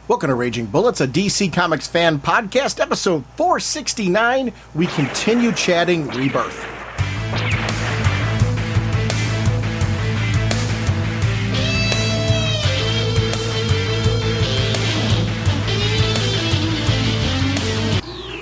Welcome to Raging Bullets, a DC Comics fan podcast, episode 469. We continue chatting Rebirth.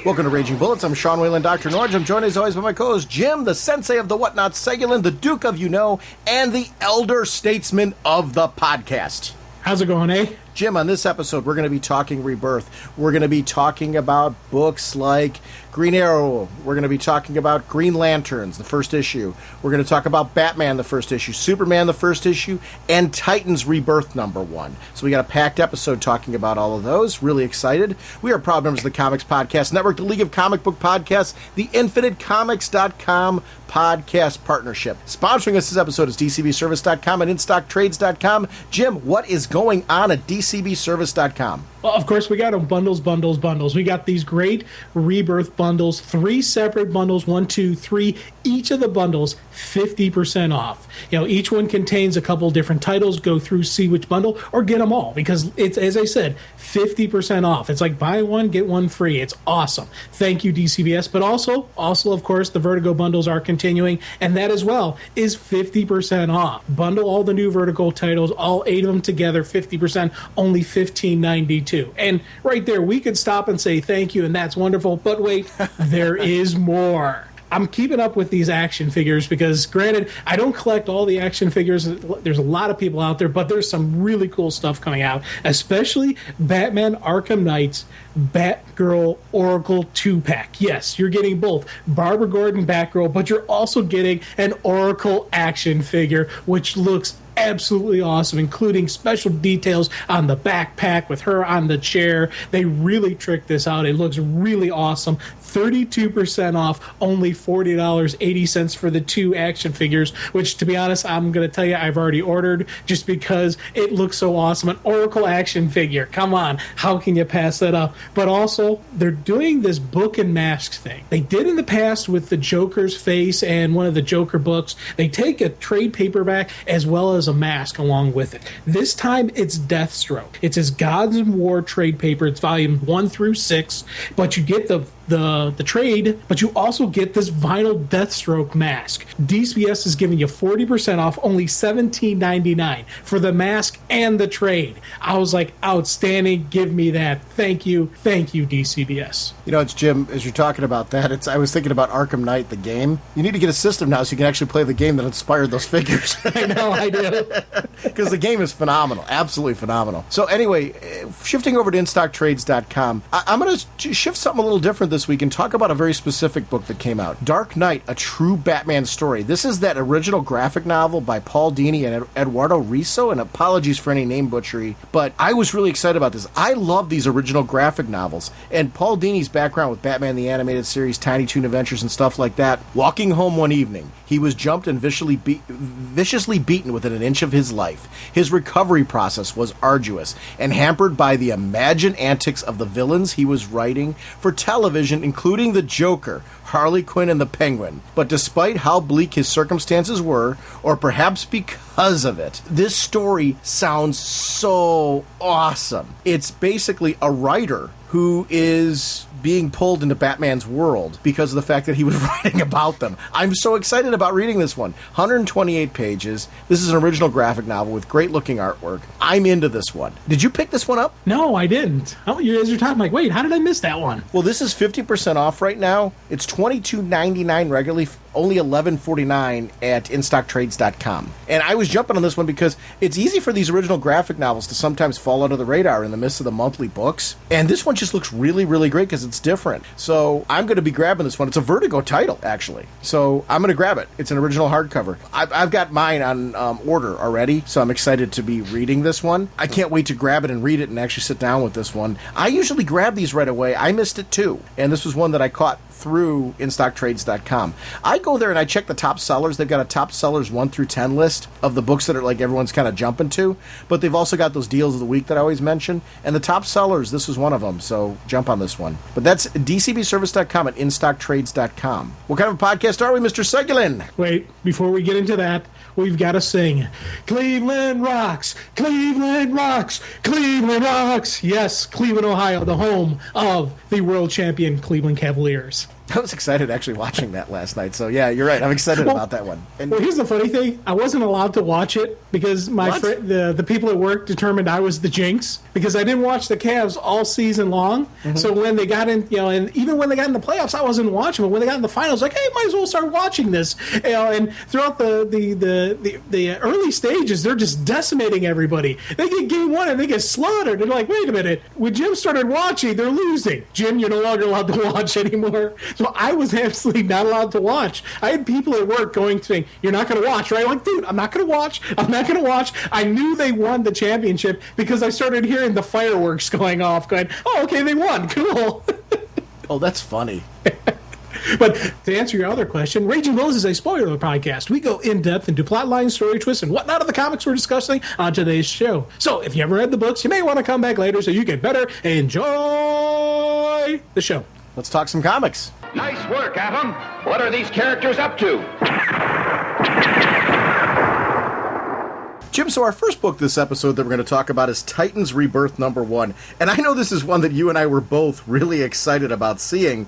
Welcome to Raging Bullets. I'm Sean Whalen, drnorge. I'm joined as always by my co-host Jim, the sensei of the whatnot, Segulin, the Duke of You Know, and the elder statesman of the podcast. How's it going, eh? Jim, on this episode, we're going to be talking Rebirth. We're going to be talking about books like Green Arrow. We're going to be talking about Green Lanterns, the first issue. We're going to talk about Batman, the first issue, Superman, the first issue, and Titans Rebirth #1. So we got a packed episode talking about all of those. Really excited. We are proud members of the Comics Podcast Network, the League of Comic Book Podcasts, the InfiniteComics.com podcast partnership. Sponsoring us this episode is DCBService.com and InStockTrades.com. Jim, what is going on at DCBService.com? Well, of course, we got them bundles. We got these great Rebirth bundles, 3 separate bundles, 1, 2, 3. Each of the bundles, 50% off. You know, each one contains a couple different titles. Go through, see which bundle, or get them all, because it's, as I said, 50% off. It's like buy one, get one free. It's awesome. Thank you, DCBS. But also, of course, the Vertigo bundles are continuing, and that as well is 50% off. Bundle all the new Vertigo titles, all 8 of them together, 50%, only $15.92. And right there, we could stop and say thank you, and that's wonderful. But wait, there is more. I'm keeping up with these action figures because, granted, I don't collect all the action figures. There's a lot of people out there, but there's some really cool stuff coming out, especially Batman Arkham Knight's Batgirl Oracle 2-pack. Yes, you're getting both Barbara Gordon Batgirl, but you're also getting an Oracle action figure, which looks absolutely awesome, including special details on the backpack with her on the chair. They really tricked this out. It looks really awesome. 32% off, only $40.80 for the 2 action figures, which, to be honest, I'm going to tell you, I've already ordered just because it looks so awesome. An Oracle action figure. Come on. How can you pass that up? But also, they're doing this book and masks thing. They did in the past with the Joker's face and one of the Joker books. They take a trade paperback as well as a mask along with it. This time, it's Deathstroke. It's his Gods and War trade paper. It's volumes 1 through 6, but you get the trade, but you also get this vinyl Deathstroke mask. DCBS is giving you 40% off, only $17.99 for the mask and the trade. I was like, outstanding, give me that. Thank you, DCBS. You know, it's Jim, as you're talking about that, I was thinking about Arkham Knight, the game. You need to get a system now so you can actually play the game that inspired those figures. I know, I do. Because the game is phenomenal, absolutely phenomenal. So anyway, shifting over to InStockTrades.com, I'm going to shift something a little different this week and talk about a very specific book that came out. Dark Knight, A True Batman Story. This is that original graphic novel by Paul Dini and Eduardo Risso, and apologies for any name butchery, but I was really excited about this. I love these original graphic novels, and Paul Dini's background with Batman the Animated Series, Tiny Toon Adventures, and stuff like that. Walking home one evening, he was jumped and viciously beaten within an inch of his life. His recovery process was arduous and hampered by the imagined antics of the villains he was writing for television, including the Joker, Harley Quinn, and the Penguin. But despite how bleak his circumstances were, or perhaps because of it, this story sounds so awesome. It's basically a writer who is being pulled into Batman's world because of the fact that he was writing about them. I'm so excited about reading this one. 128 pages. This is an original graphic novel with great-looking artwork. I'm into this one. Did you pick this one up? No, I didn't. As you're talking, I'm like, wait, how did I miss that one? Well, this is 50% off right now. It's $22.99 regularly, only $11.49 at InStockTrades.com. And I was jumping on this one because it's easy for these original graphic novels to sometimes fall under the radar in the midst of the monthly books. And this one just looks really, really great because it's different. So I'm going to be grabbing this one. It's a Vertigo title, actually. So I'm going to grab it. It's an original hardcover. I've got mine on order already, so I'm excited to be reading this one. I can't wait to grab it and read it and actually sit down with this one. I usually grab these right away. I missed it too. And this was one that I caught through InStockTrades.com. I go there and I check the top sellers. They've got a top sellers 1 through 10 list of the books that are like everyone's kind of jumping to, but they've also got those deals of the week that I always mention, and the top sellers, this was one of them, so jump on this one. But that's DCBService.com at InStockTrades.com. What kind of a podcast are we, Mr. Segulin? Wait, before we get into that, we've got to sing. Cleveland rocks, Cleveland rocks, Cleveland rocks. Yes, Cleveland, Ohio, the home of the world champion Cleveland Cavaliers. I was excited actually watching that last night. So, yeah, you're right. I'm excited about that one. And well, here's the funny thing. I wasn't allowed to watch it because the people at work determined I was the jinx because I didn't watch the Cavs all season long. Mm-hmm. So when they got in, and even when they got in the playoffs, I wasn't watching. But when they got in the finals, like, hey, might as well start watching this. And throughout the early stages, they're just decimating everybody. They get game one and they get slaughtered. They're like, wait a minute. When Jim started watching, they're losing. Jim, you're no longer allowed to watch anymore. So I was absolutely not allowed to watch. I had people at work going saying, you're not going to watch, right? I'm like, dude, I'm not going to watch. I'm not going to watch. I knew they won the championship because I started hearing the fireworks going off, going, oh, okay, they won. Cool. Oh, that's funny. But to answer your other question, Raging Bulls is a spoiler podcast. We go in-depth into plot lines, story twists, and whatnot of the comics we're discussing on today's show. So if you haven't read the books, you may want to come back later so you get better enjoy the show. Let's talk some comics. Nice work, Atom. What are these characters up to? Jim, so our first book this episode that we're going to talk about is Titans Rebirth #1. And I know this is one that you and I were both really excited about seeing,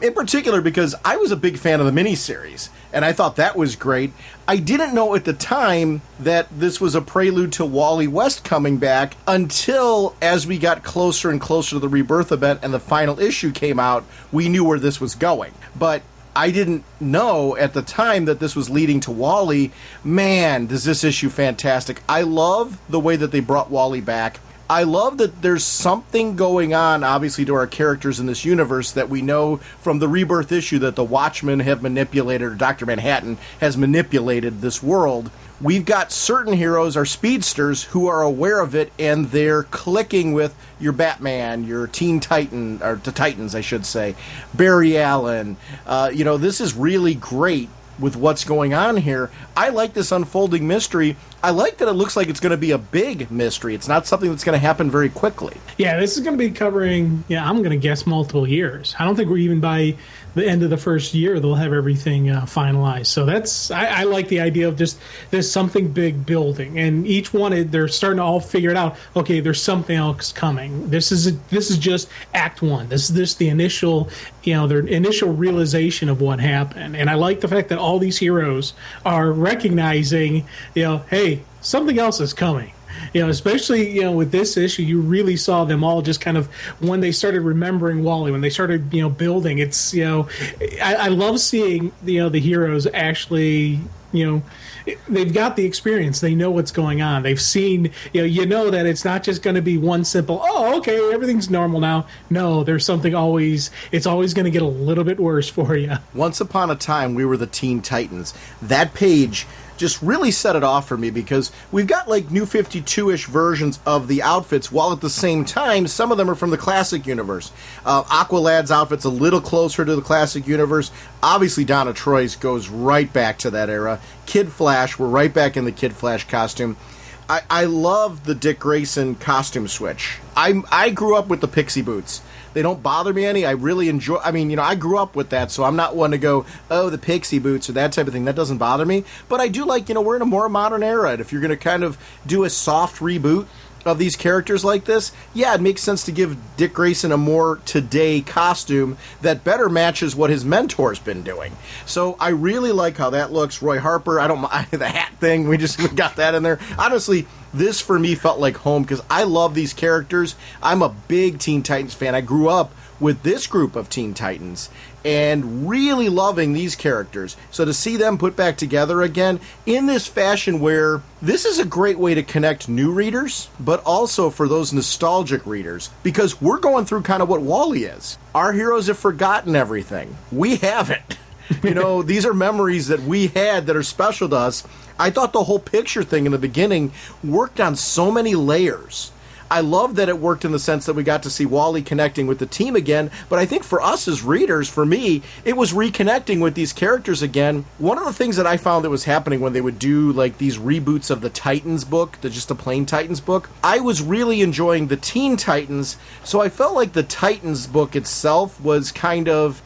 in particular because I was a big fan of the miniseries, and I thought that was great. I didn't know at the time that this was a prelude to Wally West coming back until, as we got closer and closer to the Rebirth event and the final issue came out, we knew where this was going. But I didn't know at the time that this was leading to Wally. Man, does this issue fantastic. I love the way that they brought Wally back. I love that there's something going on, obviously, to our characters in this universe that we know from the Rebirth issue that the Watchmen have manipulated, or Dr. Manhattan has manipulated this world. We've got certain heroes, our speedsters, who are aware of it, and they're clicking with your Batman, your Teen Titan, or the Titans, I should say, Barry Allen. This is really great with what's going on here. I like this unfolding mystery. I like that it looks like it's going to be a big mystery. It's not something that's going to happen very quickly. Yeah, this is going to be covering, I'm going to guess multiple years. I don't think we're even by the end of the first year they'll have everything finalized. So I like the idea of just there's something big building, and each one they're starting to all figure it out. Okay, there's something else coming. This is just Act 1. This is the initial, their initial realization of what happened. And I like the fact that all these heroes are recognizing, hey, something else is coming. Especially, with this issue, you really saw them all just kind of, when they started remembering Wally, when they started, building, it's, I love seeing, the heroes actually, they've got the experience. They know what's going on. They've seen, that it's not just going to be one simple, oh, okay, everything's normal now. No, there's something it's always going to get a little bit worse for you. Once upon a time, we were the Teen Titans. That page just really set it off for me because we've got like new 52-ish versions of the outfits, while at the same time some of them are from the classic universe. Aqualad's outfit's a little closer to the classic universe. Obviously Donna Troy's goes right back to that era. Kid Flash, we're right back in the Kid Flash costume. I love the Dick Grayson costume switch. I grew up with the pixie boots. They don't bother me any. I really enjoy. I grew up with that, so I'm not one to go, oh, the pixie boots or that type of thing. That doesn't bother me. But I do like, we're in a more modern era, and if you're going to kind of do a soft reboot of these characters like this, yeah, it makes sense to give Dick Grayson a more today costume that better matches what his mentor's been doing. So I really like how that looks. Roy Harper, I don't mind the hat thing. We got that in there. Honestly, this for me felt like home because I love these characters. I'm a big Teen Titans fan. I grew up with this group of Teen Titans and really loving these characters. So to see them put back together again in this fashion where this is a great way to connect new readers, but also for those nostalgic readers, because we're going through kind of what Wally is. Our heroes have forgotten everything. We haven't. These are memories that we had that are special to us. I thought the whole picture thing in the beginning worked on so many layers. I love that it worked in the sense that we got to see Wally connecting with the team again, but I think for us as readers, for me, it was reconnecting with these characters again. One of the things that I found that was happening when they would do like these reboots of the Titans book, just a plain Titans book, I was really enjoying the Teen Titans, so I felt like the Titans book itself was kind of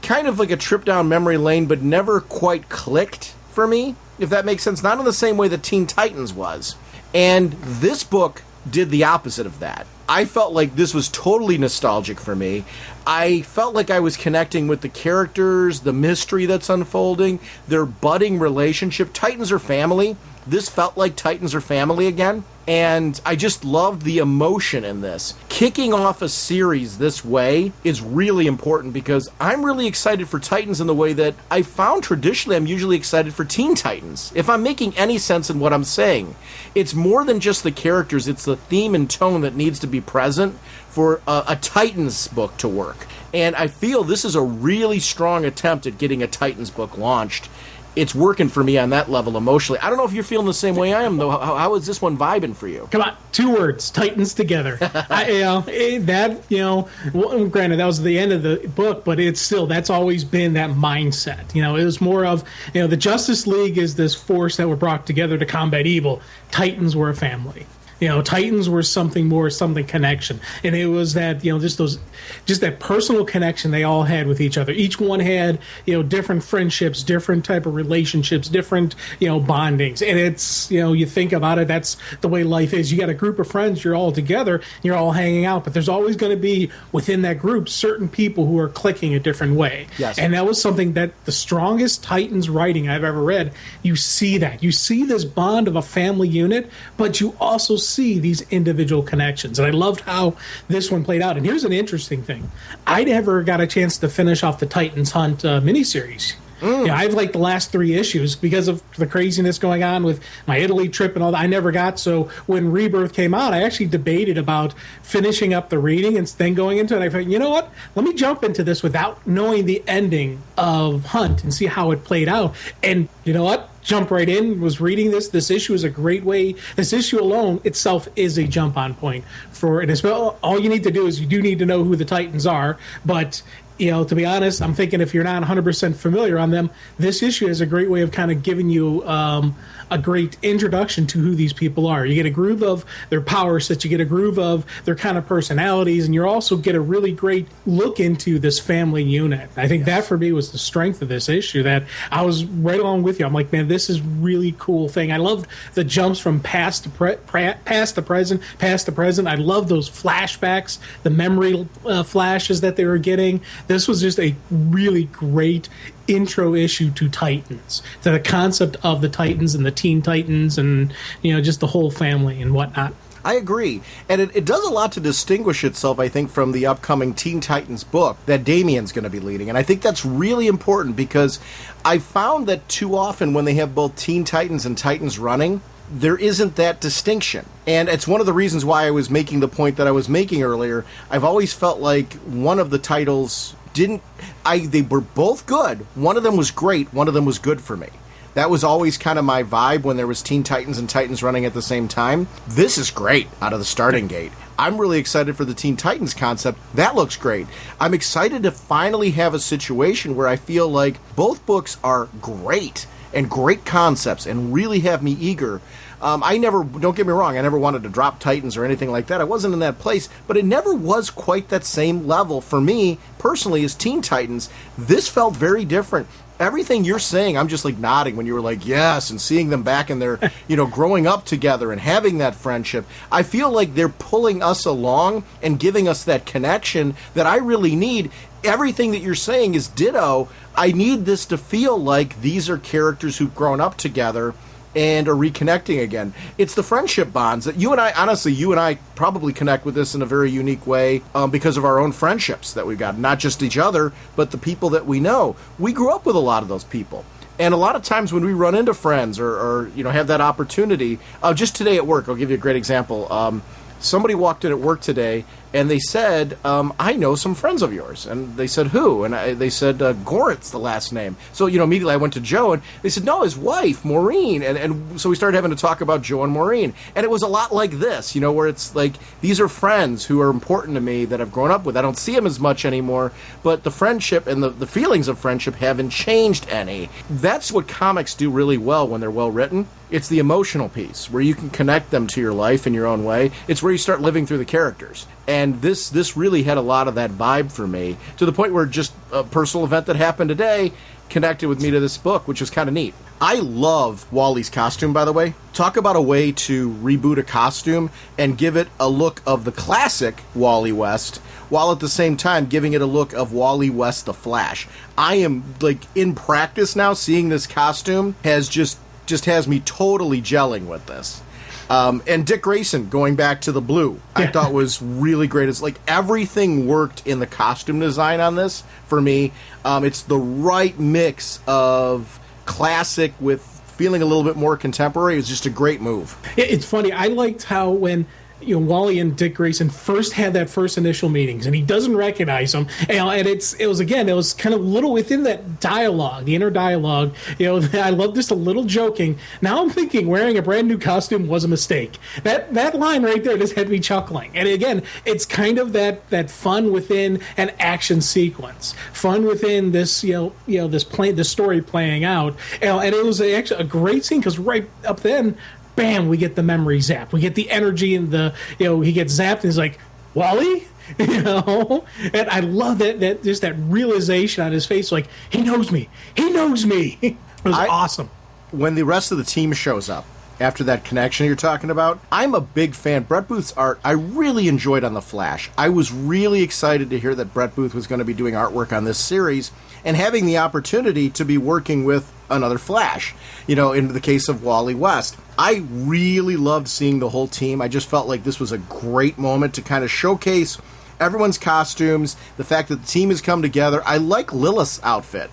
like a trip down memory lane, but never quite clicked for me. if that makes sense. Not in the same way that Teen Titans was. And this book did the opposite of that. I felt like this was totally nostalgic for me. I felt like I was connecting with the characters, the mystery that's unfolding, their budding relationship. Titans are family. This felt like Titans are family again. And I just loved the emotion in this. Kicking off a series this way is really important because I'm really excited for Titans in the way that I found traditionally I'm usually excited for Teen Titans. If I'm making any sense in what I'm saying, it's more than just the characters, it's the theme and tone that needs to be present for a Titans book to work. And I feel this is a really strong attempt at getting a Titans book launched. It's working for me on that level emotionally. I don't know if you're feeling the same way I am, though. How is this one vibing for you? Come on, 2 words: Titans together. Granted, that was the end of the book, but it's still, that's always been that mindset. It was more of, the Justice League is this force that were brought together to combat evil. Titans were a family. Titans were something more, something connection. And it was that, just that personal connection they all had with each other. Each one had, different friendships, different type of relationships, different, bondings. And it's, you think about it, that's the way life is. You got a group of friends, you're all together, you're all hanging out, but there's always going to be within that group certain people who are clicking a different way. Yes. And that was something that the strongest Titans writing I've ever read, you see that. You see this bond of a family unit, but you also see these individual connections. And I loved how this one played out. And here's an interesting thing. I never got a chance to finish off the Titans Hunt miniseries. I've liked the last 3 issues because of the craziness going on with my Italy trip and all that. I never got, so when Rebirth came out, I actually debated about finishing up the reading and then going into it. I thought, you know what? Let me jump into this without knowing the ending of Hunt and see how it played out. And you know what? Jump right in, was reading this. This issue is a great way. This issue alone itself is a jump on point for it. All you need to do is you do need to know who the Titans are, but to be honest, I'm thinking if you're not 100% familiar on them, this issue is a great way of kind of giving you a great introduction to who these people are. You get a groove of their power sets, you get a groove of their kind of personalities, and you also get a really great look into this family unit. I think that for me was the strength of this issue, that I was right along with you. I'm like, man, this is really cool thing. I loved the jumps from past to present. I love those flashbacks, the memory flashes that they were getting. This was just a really great intro issue to Titans, to the concept of the Titans and the Teen Titans and, just the whole family and whatnot. I agree. And it does a lot to distinguish itself, I think, from the upcoming Teen Titans book that Damien's going to be leading. And I think that's really important because I found that too often when they have both Teen Titans and Titans running, there isn't that distinction. And it's one of the reasons why I was making the point that I was making earlier. I've always felt like one of the titles they were both good. One of them was great. One of them was good for me. That was always kind of my vibe when there was Teen Titans and Titans running at the same time. This is great out of the starting gate. I'm really excited for the Teen Titans concept. That looks great. I'm excited to finally have a situation where I feel like both books are great and great concepts and really have me eager. Don't get me wrong, I never wanted to drop Titans or anything like that. I wasn't in that place, but it never was quite that same level for me, personally, as Teen Titans. This felt very different. Everything you're saying, I'm just like nodding when you were like, yes, and seeing them back in their, growing up together and having that friendship. I feel like they're pulling us along and giving us that connection that I really need. Everything that you're saying is ditto. I need this to feel like these are characters who've grown up together and are reconnecting again. It's the friendship bonds that you and I probably connect with this in a very unique way because of our own friendships that we've got. Not just each other, but the people that we know. We grew up with a lot of those people. And a lot of times when we run into friends or have that opportunity, just today at work, I'll give you a great example. Somebody walked in at work today and they said, I know some friends of yours. And they said, who? And they said, Gorit's the last name. So, immediately I went to Joe and they said, no, his wife, Maureen. And so we started having to talk about Joe and Maureen. And it was a lot like this, where it's like, these are friends who are important to me that I've grown up with. I don't see them as much anymore, but the friendship and the feelings of friendship haven't changed any. That's what comics do really well when they're well written. It's the emotional piece where you can connect them to your life in your own way. It's where you start living through the characters. And this really had a lot of that vibe for me, to the point where just a personal event that happened today connected with me to this book, which is kind of neat. I love Wally's costume, by the way. Talk about a way to reboot a costume and give it a look of the classic Wally West, while at the same time giving it a look of Wally West the Flash. I am, like, in practice now, seeing this costume has just has me totally gelling with this. And Dick Grayson, going back to the blue, I thought was really great. It's like everything worked in the costume design on this for me. It's the right mix of classic with feeling a little bit more contemporary. It's just a great move. It's funny. I liked how when Wally and Dick Grayson first had that first initial meetings, and he doesn't recognize them, and it was kind of little within that dialogue, the inner dialogue. I love just a little joking. Now I'm thinking wearing a brand new costume was a mistake. That line right there just had me chuckling. And again, it's kind of that fun within an action sequence, fun within this this story playing out, and it was actually a great scene because right up then, bam, we get the memory zap. We get the energy and he gets zapped and he's like, Wally? And I love that just that realization on his face, like, he knows me. He knows me. It was awesome. When the rest of the team shows up, after that connection you're talking about, I'm a big fan. Brett Booth's art, I really enjoyed on The Flash. I was really excited to hear that Brett Booth was going to be doing artwork on this series and having the opportunity to be working with another Flash, in the case of Wally West. I really loved seeing the whole team. I just felt like this was a great moment to kind of showcase everyone's costumes, the fact that the team has come together. I like Lilith's outfit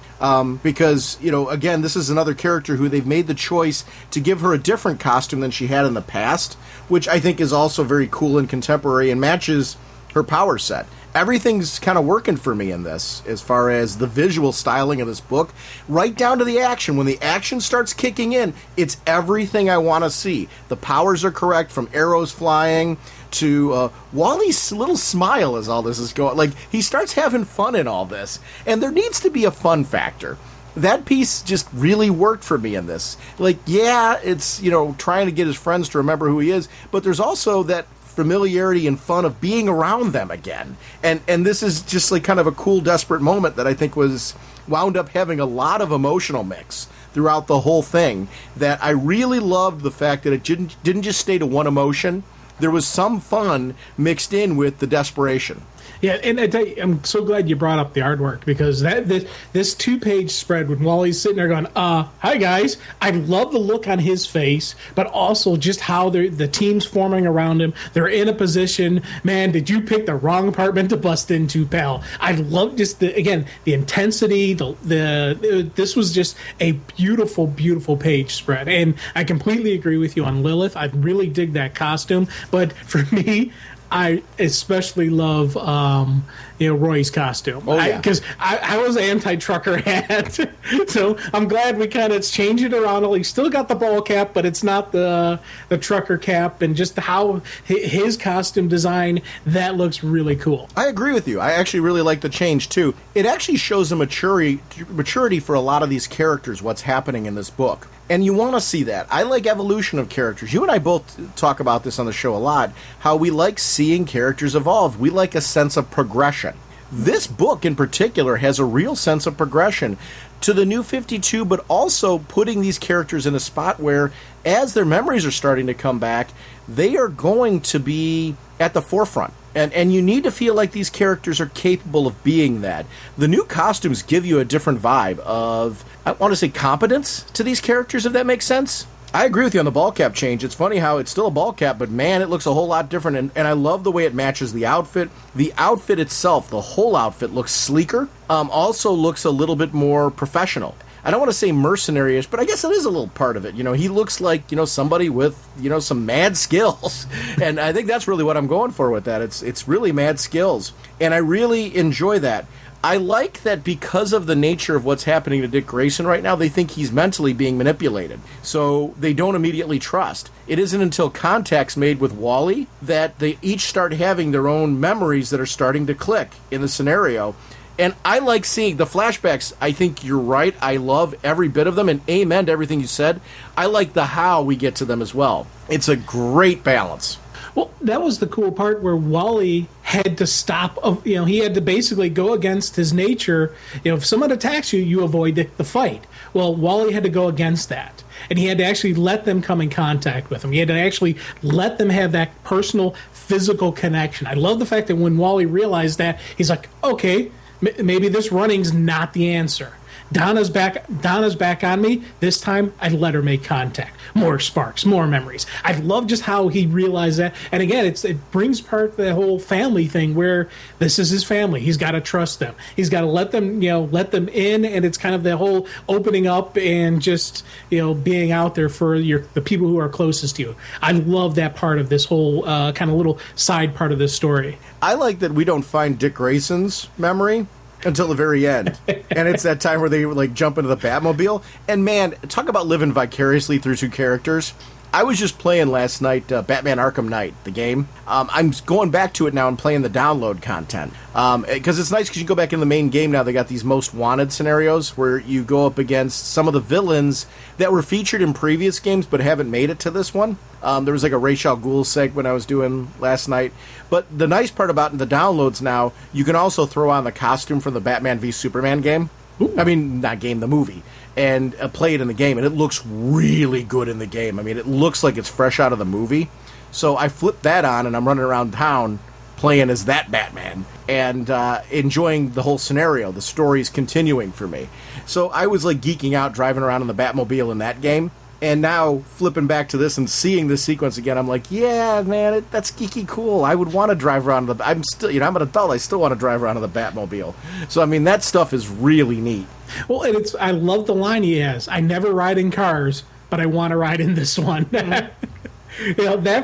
because, again, this is another character who they've made the choice to give her a different costume than she had in the past, which I think is also very cool and contemporary and matches her power set. Everything's kind of working for me in this as far as the visual styling of this book, right down to the action. When the action starts kicking in, it's everything I want to see. The powers are correct, from arrows flying to Wally's little smile as all this is going. Like, he starts having fun in all this, and there needs to be a fun factor. That piece just really worked for me in this. Like, yeah, it's, trying to get his friends to remember who he is, but there's also that familiarity and fun of being around them again. And this is just like kind of a cool, desperate moment that I think was wound up having a lot of emotional mix throughout the whole thing, that I really loved the fact that it didn't just stay to one emotion. There was some fun mixed in with the desperation. Yeah, and I'm so glad you brought up the artwork, because this 2-page spread when Wally's sitting there going, hi guys, I love the look on his face, but also just how the team's forming around him. They're in a position. Man, did you pick the wrong apartment to bust into, pal? I love just the intensity. This was just a beautiful, beautiful page spread, and I completely agree with you on Lilith. I really dig that costume, but for me, I especially love Roy's costume. Oh, yeah. Because I was anti-trucker hat. So I'm glad we kind of changed it around. He still got the ball cap, but it's not the trucker cap. And just how his costume design, that looks really cool. I agree with you. I actually really like the change, too. It actually shows a maturity for a lot of these characters, what's happening in this book. And you want to see that. I like evolution of characters. You and I both talk about this on the show a lot, how we like seeing characters evolve. We like a sense of progression. This book in particular has a real sense of progression to the New 52, but also putting these characters in a spot where, as their memories are starting to come back, they are going to be at the forefront. And you need to feel like these characters are capable of being that. The new costumes give you a different vibe of, I want to say, competence to these characters, if that makes sense. I agree with you on the ball cap change. It's funny how it's still a ball cap, but man, it looks a whole lot different. And I love the way it matches the outfit. The outfit itself, the whole outfit, looks sleeker. Also looks a little bit more professional. I don't want to say mercenary-ish, but I guess it is a little part of it. He looks like, somebody with, some mad skills. And I think that's really what I'm going for with that. It's really mad skills. And I really enjoy that. I like that because of the nature of what's happening to Dick Grayson right now, they think he's mentally being manipulated. So they don't immediately trust. It isn't until contact's made with Wally that they each start having their own memories that are starting to click in the scenario. And I like seeing the flashbacks. I think you're right. I love every bit of them, and amen to everything you said. I like the how we get to them as well. It's a great balance. Well, that was the cool part where Wally had to stop. He had to basically go against his nature. If someone attacks you, you avoid the fight. Well, Wally had to go against that. And he had to actually let them come in contact with him. He had to actually let them have that personal, physical connection. I love the fact that when Wally realized that, he's like, okay, maybe this running's not the answer. Donna's back on me. This time, I'd let her make contact. More sparks, more memories. I love just how he realized that. And again, it brings part of the whole family thing where this is his family. He's got to trust them. He's got to let them in. And it's kind of the whole opening up and just being out there for the people who are closest to you. I love that part of this whole kind of little side part of this story. I like that we don't find Dick Grayson's memory until the very end. And it's that time where they jump into the Batmobile. And man, talk about living vicariously through two characters. I was just playing last night Batman Arkham Knight, the game. I'm going back to it now and playing the download content. Because it's nice because you go back in the main game now. They got these most wanted scenarios where you go up against some of the villains that were featured in previous games but haven't made it to this one. There was a Ra's al Ghul segment I was doing last night. But the nice part about the downloads now, you can also throw on the costume from the Batman v Superman game. Ooh. I mean, not game, the movie. And play it in the game, and it looks really good in the game. I mean, it looks like it's fresh out of the movie. So I flipped that on, and I'm running around town playing as that Batman and enjoying the whole scenario. The story's continuing for me. So I was geeking out driving around in the Batmobile in that game. And now, flipping back to this and seeing this sequence again, I'm like, yeah, man, that's geeky cool. I would want to drive around I'm an adult. I still want to drive around in the Batmobile. So, I mean, that stuff is really neat. Well, and I love the line he has. I never ride in cars, but I want to ride in this one. That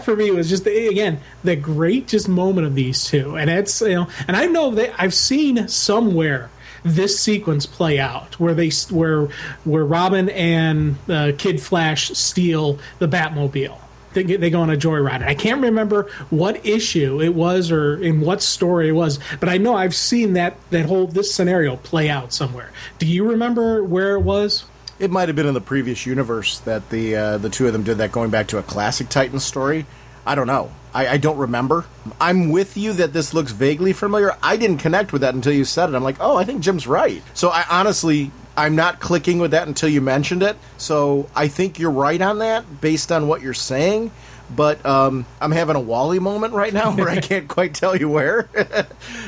for me was just, again, the great just moment of these two. And it's, and I know that I've seen somewhere this sequence play out where where Robin and Kid Flash steal the Batmobile. They go on a joyride. I can't remember what issue it was or in what story it was, but I know I've seen this scenario play out somewhere. Do you remember where it was? It might have been in the previous universe that the two of them did that, going back to a classic Titans story. I don't know. I don't remember. I'm with you that this looks vaguely familiar. I didn't connect with that until you said it. I'm like, oh, I think Jim's right. So I'm not clicking with that until you mentioned it. So I think you're right on that based on what you're saying. But I'm having a Wally moment right now where I can't quite tell you where.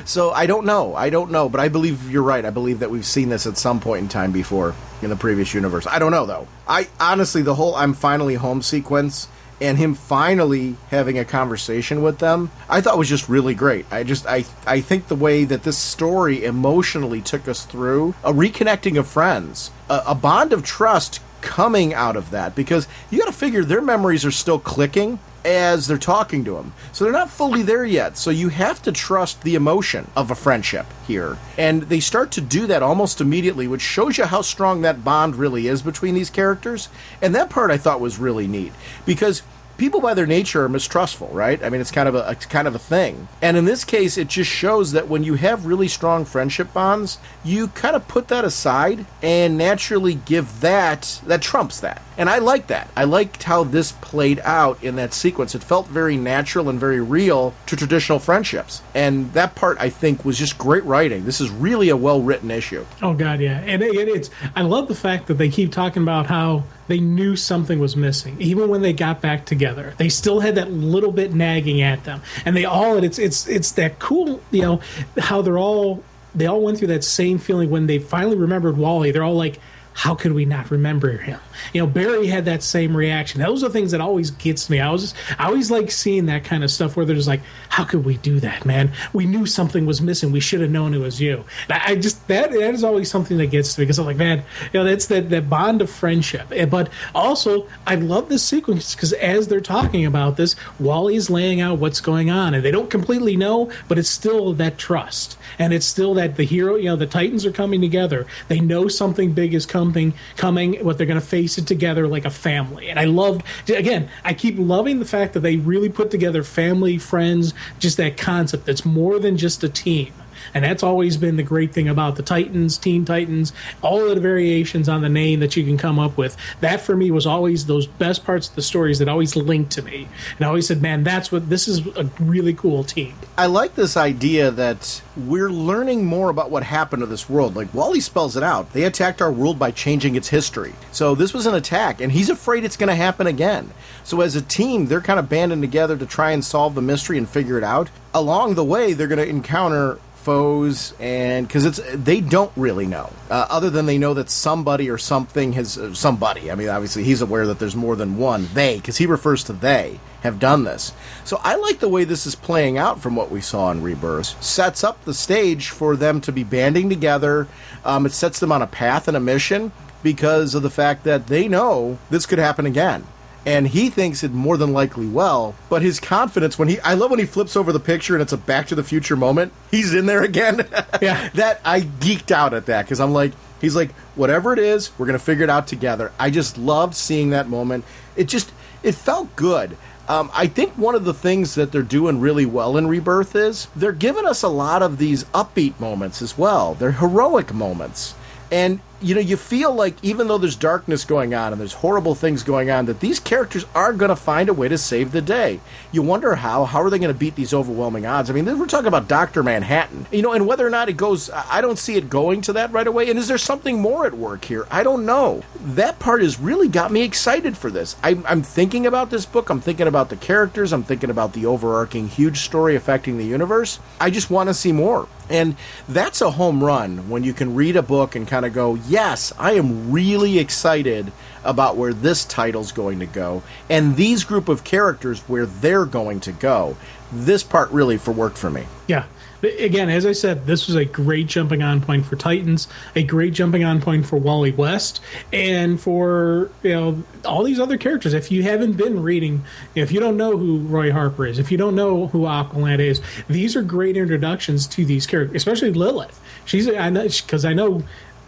So I don't know. But I believe you're right. I believe that we've seen this at some point in time before in the previous universe. I don't know, though. I honestly, the whole I'm finally home sequence and him finally having a conversation with them, I thought was just really great. I think the way that this story emotionally took us through a reconnecting of friends, a bond of trust coming out of that, because you got to figure their memories are still clicking as they're talking to him. So they're not fully there yet. So you have to trust the emotion of a friendship here. And they start to do that almost immediately, which shows you how strong that bond really is between these characters. And that part I thought was really neat, because people by their nature are mistrustful, right? I mean, it's kind of a thing. And in this case, it just shows that when you have really strong friendship bonds, you kind of put that aside and naturally give that trumps that. And I like that. I liked how this played out in that sequence. It felt very natural and very real to traditional friendships. And that part, I think, was just great writing. This is really a well-written issue. Oh, God, yeah. And I love the fact that they keep talking about how they knew something was missing. Even when they got back together, they still had that little bit nagging at them. And it's that cool, how they all went through that same feeling when they finally remembered Wally. They're all like, how could we not remember him? Barry had that same reaction. Those are things that always gets me. I always like seeing that kind of stuff where they're just like, how could we do that, man? We knew something was missing. We should have known it was you. And that is always something that gets to me, because I'm like, man, that's that bond of friendship. But also, I love this sequence because as they're talking about this, Wally's laying out what's going on, and they don't completely know, but it's still that trust. And it's still that the hero, the Titans are coming together. They know something big is coming, what they're going to face it together like a family. And I keep loving the fact that they really put together family, friends, just that concept that's more than just a team. And that's always been the great thing about the Titans, Teen Titans, all of the variations on the name that you can come up with. That for me was always those best parts of the stories that always linked to me. And I always said, man, this is a really cool team. I like this idea that we're learning more about what happened to this world. Like, Wally spells it out. They attacked our world by changing its history. So this was an attack, and he's afraid it's going to happen again. So as a team, they're kind of banding together to try and solve the mystery and figure it out. Along the way, they're going to encounter foes, and because they don't really know, other than they know that somebody or something has somebody. I mean, obviously he's aware that there's more than one they, because he refers to they have done this. So I like the way this is playing out from what we saw in Rebirth. Sets up the stage for them to be banding together. It sets them on a path and a mission because of the fact that they know this could happen again. And he thinks it more than likely will, but his confidence I love when he flips over the picture and it's a Back to the Future moment. He's in there again. Yeah. That I geeked out at that because I'm like, he's like, whatever it is, we're going to figure it out together. I just loved seeing that moment. It felt good. I think one of the things that they're doing really well in Rebirth is they're giving us a lot of these upbeat moments as well. They're heroic moments. And, you feel like even though there's darkness going on and there's horrible things going on, that these characters are going to find a way to save the day. You wonder how are they going to beat these overwhelming odds? I mean, we're talking about Dr. Manhattan, and whether or not it goes, I don't see it going to that right away. And is there something more at work here? I don't know. That part has really got me excited for this. I'm thinking about this book. I'm thinking about the characters. I'm thinking about the overarching huge story affecting the universe. I just want to see more. And that's a home run when you can read a book and kind of go, yes, I am really excited about where this title's going to go, and these group of characters where they're going to go. This part really worked for me. Yeah. Again, as I said, this was a great jumping on point for Titans, a great jumping on point for Wally West, and for all these other characters. If you haven't been reading, if you don't know who Roy Harper is, if you don't know who Aqualad is, these are great introductions to these characters, especially Lilith. I know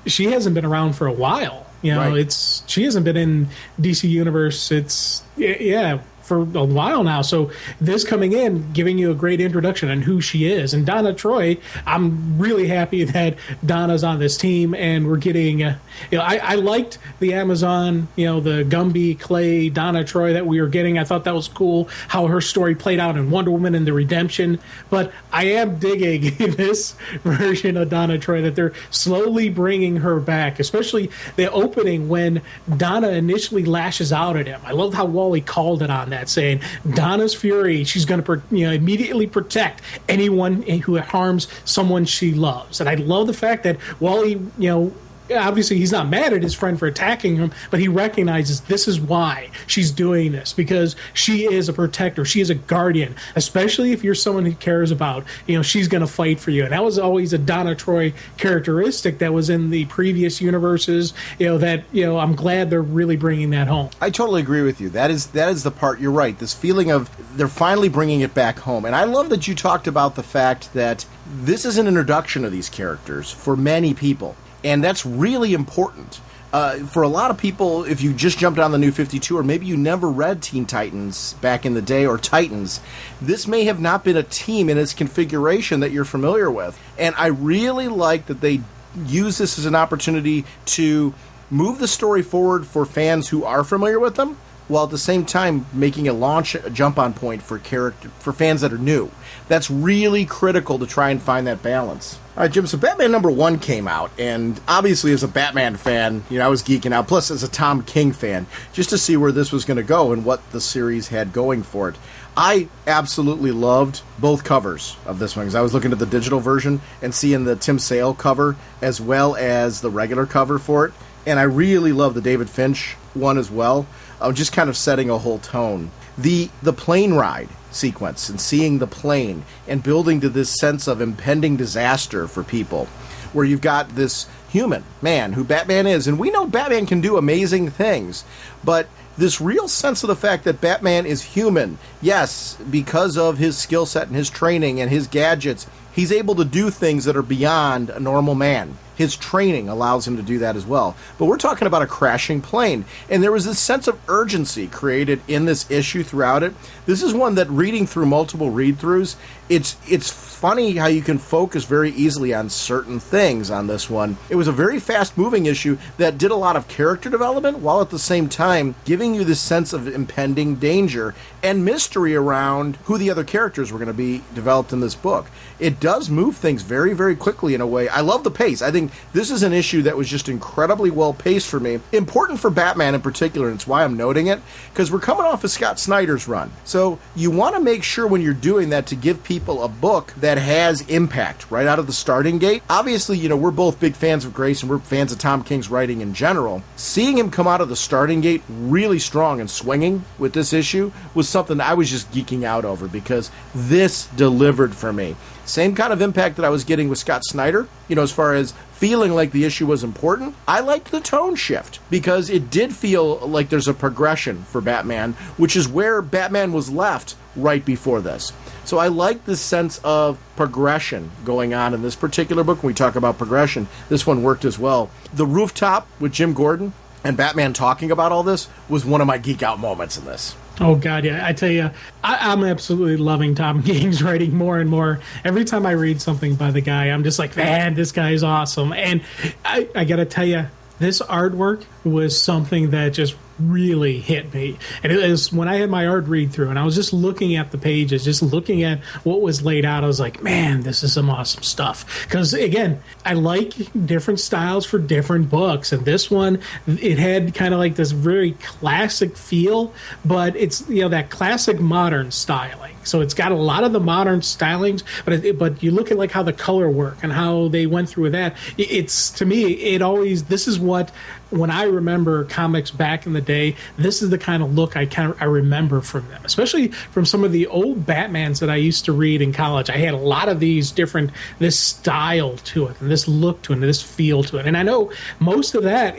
she hasn't been around for a while. Right. She hasn't been in DC Universe. For a while now. So this coming in, giving you a great introduction on who she is. And Donna Troy, I'm really happy that Donna's on this team, and we're getting, I liked the Amazon, the Gumby, Clay, Donna Troy that we were getting. I thought that was cool, how her story played out in Wonder Woman and the Redemption. But I am digging this version of Donna Troy, that they're slowly bringing her back, especially the opening when Donna initially lashes out at him. I love how Wally called it on that, saying Donna's fury, she's going to immediately protect anyone who harms someone she loves. And I love the fact that Wally, obviously he's not mad at his friend for attacking him, but he recognizes this is why she's doing this, because she is a protector, she is a guardian, especially if you're someone who cares about, she's going to fight for you. And that was always a Donna Troy characteristic that was in the previous universes, I'm glad they're really bringing that home. I totally agree with you. That is the part, you're right, this feeling of they're finally bringing it back home. And I love that you talked about the fact that this is an introduction of these characters for many people. And that's really important. For a lot of people, if you just jumped on the New 52, or maybe you never read Teen Titans back in the day, or Titans, this may have not been a team in its configuration that you're familiar with. And I really like that they use this as an opportunity to move the story forward for fans who are familiar with them, while at the same time making a jump-on point for fans that are new. That's really critical to try and find that balance. All right, Jim, so Batman #1 came out, and obviously as a Batman fan, I was geeking out, plus as a Tom King fan, just to see where this was going to go and what the series had going for it. I absolutely loved both covers of this one, because I was looking at the digital version and seeing the Tim Sale cover as well as the regular cover for it, and I really love the David Finch one as well, just kind of setting a whole tone. The plane ride sequence and seeing the plane and building to this sense of impending disaster for people, where you've got this human man who Batman is, and we know Batman can do amazing things, but this real sense of the fact that Batman is human, yes, because of his skill set and his training and his gadgets, He's able to do things that are beyond a normal man. His training allows him to do that as well. But we're talking about a crashing plane. And there was this sense of urgency created in this issue throughout it. This is one that, reading through multiple read-throughs, it's funny how you can focus very easily on certain things on this one. It was a very fast-moving issue that did a lot of character development, while at the same time giving you this sense of impending danger and mystery around who the other characters were going to be developed in this book. It does move things very, very quickly in a way. I love the pace. I think this is an issue that was just incredibly well paced for me. Important for Batman in particular, and it's why I'm noting it, because we're coming off of Scott Snyder's run. So you want to make sure when you're doing that to give people a book that has impact right out of the starting gate. Obviously, you know, we're both big fans of Grace and we're fans of Tom King's writing in general. Seeing him come out of the starting gate really strong and swinging with this issue was something I was just geeking out over, because this delivered for me. Same kind of impact that I was getting with Scott Snyder, you know, as far as feeling like the issue was important. I liked the tone shift because it did feel like there's a progression for Batman, which is where Batman was left right before this. So I like this sense of progression going on in this particular book. When we talk about progression, this one worked as well. The rooftop with Jim Gordon and Batman talking about all this was one of my geek out moments in this. Oh, God, yeah. I tell you, I'm absolutely loving Tom King's writing more and more. Every time I read something by the guy, I'm just like, man, this guy is awesome. And I got to tell you, this artwork was something that just really hit me. And it was when I had my art read through and I was just looking at the pages, just looking at what was laid out, I was like, man, this is some awesome stuff. Because again, I like different styles for different books, and this one, it had kind of like this very classic feel, but it's, you know, that classic modern styling. So it's got a lot of the modern stylings, but you look at like how the color work and how they went through that. It's, to me, it always, this is what, when I remember comics back in the day, this is the kind of look I remember from them, especially from some of the old Batmans that I used to read in college. I had a lot of these different, this style to it, and this look to it, and this feel to it. And I know most of that,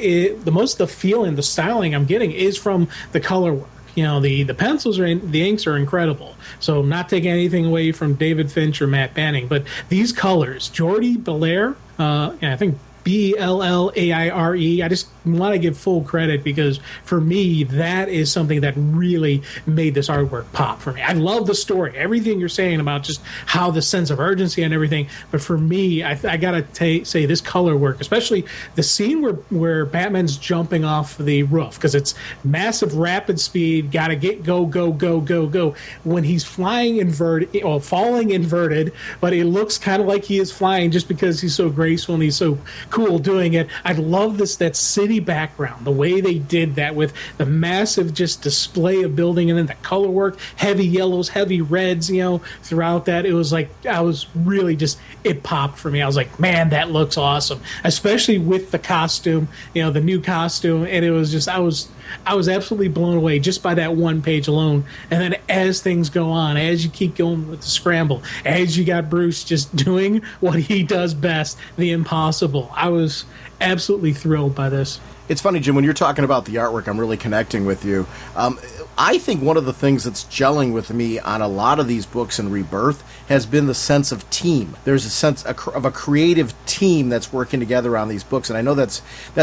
most of the feeling, the styling I'm getting is from the color work. You know, the pencils the inks are incredible. So I'm not taking anything away from David Finch or Matt Banning, but these colors, Jordi Belair, I think Bellaire. I just want to give full credit because for me, that is something that really made this artwork pop for me. I love the story, everything you're saying about just how the sense of urgency and everything. But for me, I got to say this color work, especially the scene where Batman's jumping off the roof, because it's massive rapid speed, got to go. When he's flying inverted, or falling inverted, but it looks kind of like he is flying just because he's so graceful and he's so cool doing it. I love that city background, the way they did that with the massive just display of building and then the color work, heavy yellows, heavy reds, you know, throughout that. It was like, I was really just, it popped for me. I was like, man, that looks awesome, especially with the costume, you know, the new costume. And it was just, I was absolutely blown away just by that one page alone. And then as things go on, as you keep going with the scramble, as you got Bruce just doing what he does best, the impossible, I was absolutely thrilled by this. It's funny, Jim, when you're talking about the artwork, I'm really connecting with you. I think one of the things that's gelling with me on a lot of these books in Rebirth has been the sense of team. There's a sense of a creative team that's working together on these books, and I know that's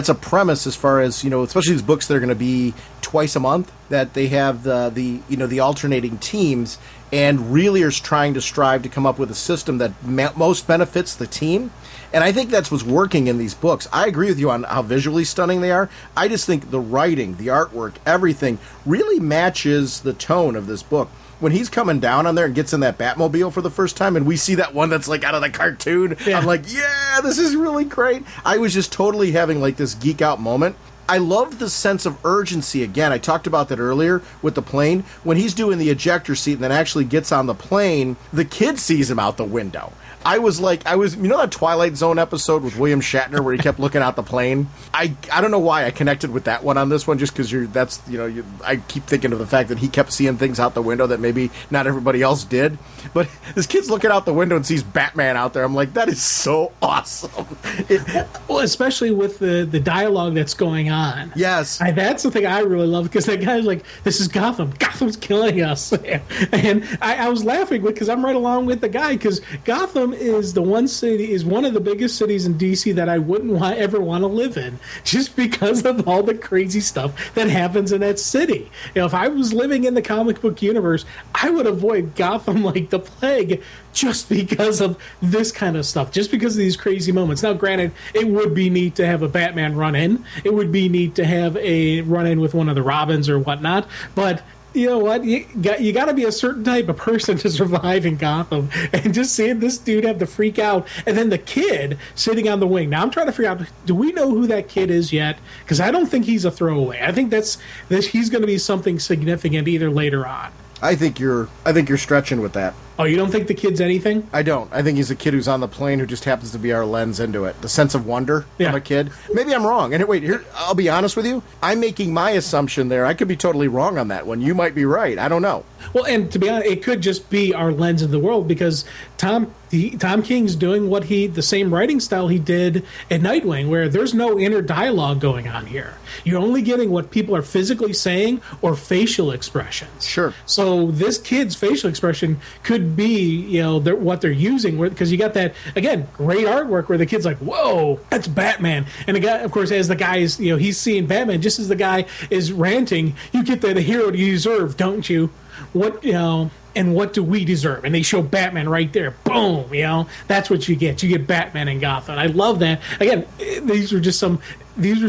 a premise as far as, you know, especially these books that are going to be twice a month, that they have the alternating teams and really are trying to strive to come up with a system that most benefits the team. And I think that's what's working in these books. I agree with you on how visually stunning they are. I just think the writing, the artwork, everything really matches the tone of this book. When he's coming down on there and gets in that Batmobile for the first time, and we see that one that's like out of the cartoon, yeah. I'm like, yeah, this is really great. I was just totally having like this geek out moment. I love the sense of urgency. Again, I talked about that earlier with the plane. When he's doing the ejector seat and then actually gets on the plane, the kid sees him out the window. I was, you know that Twilight Zone episode with William Shatner where he kept looking out the plane? I don't know why I connected with that one on this one, just because I keep thinking of the fact that he kept seeing things out the window that maybe not everybody else did. But this kid's looking out the window and sees Batman out there. I'm like, that is so awesome. Well, especially with the dialogue that's going on. Yes. That's the thing I really love, because that guy's like, this is Gotham. Gotham's killing us. And I was laughing because I'm right along with the guy, because Gotham Gotham is the one city, is one of the biggest cities in DC that I wouldn't ever want to live in, just because of all the crazy stuff that happens in that city. If I was living in the comic book universe, I would avoid Gotham like the plague, just because of this kind of stuff, just because of these crazy moments. Now, granted, it would be neat to have a Batman run-in. It would be neat to have a run-in with one of the Robins or whatnot, but you know what? You got to be a certain type of person to survive in Gotham. And just seeing this dude have to freak out, and then the kid sitting on the wing. Now I'm trying to figure out: do we know who that kid is yet? Because I don't think he's a throwaway. I think he's going to be something significant either later on. I think you're stretching with that. Oh, you don't think the kid's anything? I don't. I think he's a kid who's on the plane who just happens to be our lens into it. The sense of wonder from a kid. Maybe I'm wrong. And wait, here, I'll be honest with you. I'm making my assumption there. I could be totally wrong on that one. You might be right. I don't know. Well, and to be honest, it could just be our lens of the world, because Tom King's doing the same writing style he did at Nightwing, where there's no inner dialogue going on here. You're only getting what people are physically saying or facial expressions. Sure. So this kid's facial expression could be, what they're using, because you got that, again, great artwork where the kid's like, whoa, that's Batman. And the guy, of course, as the guy is, he's seeing Batman, just as the guy is ranting, you get the hero you deserve, don't you? And what do we deserve? And they show Batman right there. Boom, that's what you get. You get Batman in Gotham. I love that. Again, these were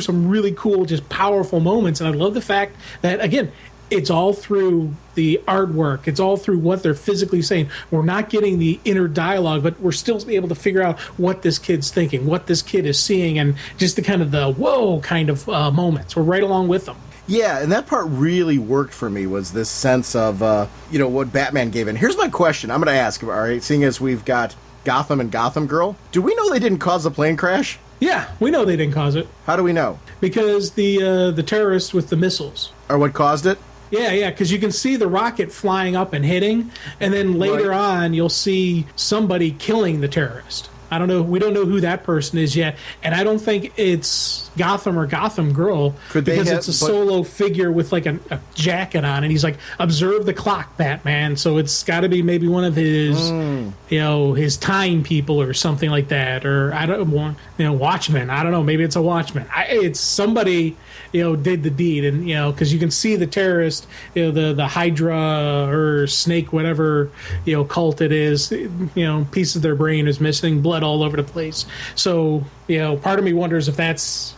some really cool, just powerful moments. And I love the fact that, again, it's all through the artwork. It's all through what they're physically saying. We're not getting the inner dialogue, but we're still able to figure out what this kid's thinking, what this kid is seeing, and just the kind of the whoa kind of moments. We're right along with them. Yeah, and that part really worked for me, was this sense of, what Batman gave in. Here's my question I'm going to ask, all right, seeing as we've got Gotham and Gotham Girl. Do we know they didn't cause the plane crash? Yeah, we know they didn't cause it. How do we know? Because the terrorists with the missiles are what caused it? Yeah, because you can see the rocket flying up and hitting, and then later on you'll see somebody killing the terrorist. I don't know. We don't know who that person is yet, and I don't think it's Gotham or Gotham Girl, because it's a solo figure with like a jacket on, and he's like, "Observe the clock, Batman." So it's got to be maybe one of his, his time people or something like that, or I don't want, Watchmen. I don't know. Maybe it's a Watchman. It's somebody, did the deed, and because you can see the terrorist, the Hydra or Snake, whatever cult it is, pieces of their brain is missing, blood all over the place. So part of me wonders if that's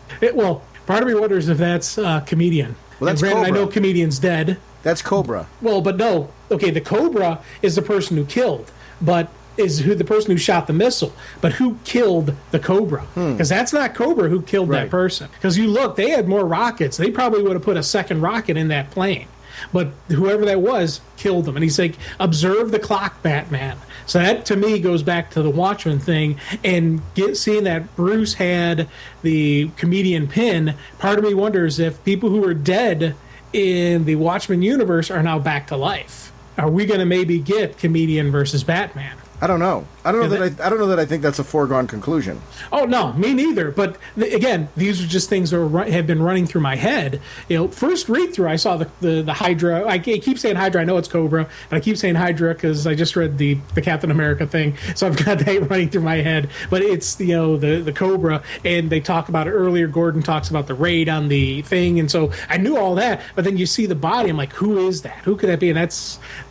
Comedian. Well, that's granted, Cobra. I know Comedian's dead. That's Cobra. Well, but no. Okay, the Cobra is the person who killed, but the person who shot the missile. But who killed the Cobra? Because that's not Cobra who killed that person. Because they had more rockets. They probably would have put a second rocket in that plane. But whoever that was killed them. And he's like, observe the clock, Batman. So that, to me, goes back to the Watchmen thing. And seeing that Bruce had the Comedian pin, part of me wonders if people who are dead in the Watchmen universe are now back to life. Are we going to maybe get Comedian versus Batman? I don't know. I don't know that I think that's a foregone conclusion. Oh no, me neither. But again, these are just things that have been running through my head. First read through, I saw the Hydra. I keep saying Hydra. I know it's Cobra, but I keep saying Hydra because I just read the Captain America thing, so I've got that running through my head. But it's the Cobra, and they talk about it earlier. Gordon talks about the raid on the thing, and so I knew all that. But then you see the body, I'm like, who is that? Who could that be? And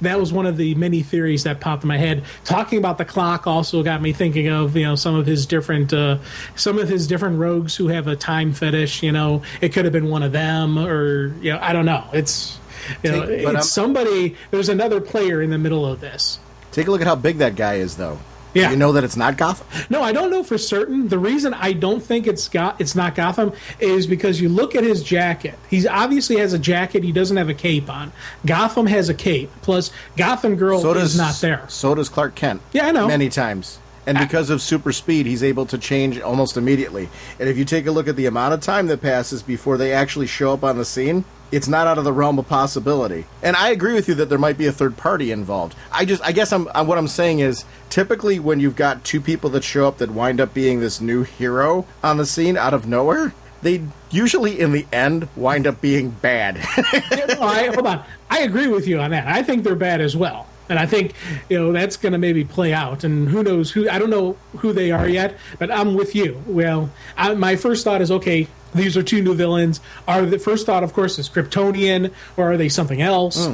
that was one of the many theories that popped in my head. Talking about the clock also got me thinking of some of his different rogues who have a time fetish. It could have been one of them, or I don't know. It's it's somebody. There's another player in the middle of this. Take a look at how big that guy is, though. Yeah. You know that it's not Gotham? No, I don't know for certain. The reason I don't think it's not Gotham is because you look at his jacket. He obviously has a jacket. He doesn't have a cape on. Gotham has a cape. Plus, Gotham Girl is not there. So does Clark Kent. Yeah, I know. Many times. And because of super speed, he's able to change almost immediately. And if you take a look at the amount of time that passes before they actually show up on the scene, it's not out of the realm of possibility. And I agree with you that there might be a third party involved. I guess what I'm saying is, typically when you've got two people that show up that wind up being this new hero on the scene out of nowhere, they usually in the end wind up being bad. Hold on. I agree with you on that. I think they're bad as well. And I think, that's going to maybe play out. And who knows who, I don't know who they are yet, but I'm with you. Well, my first thought is, okay, these are two new villains. The first thought, of course, is Kryptonian, or are they something else?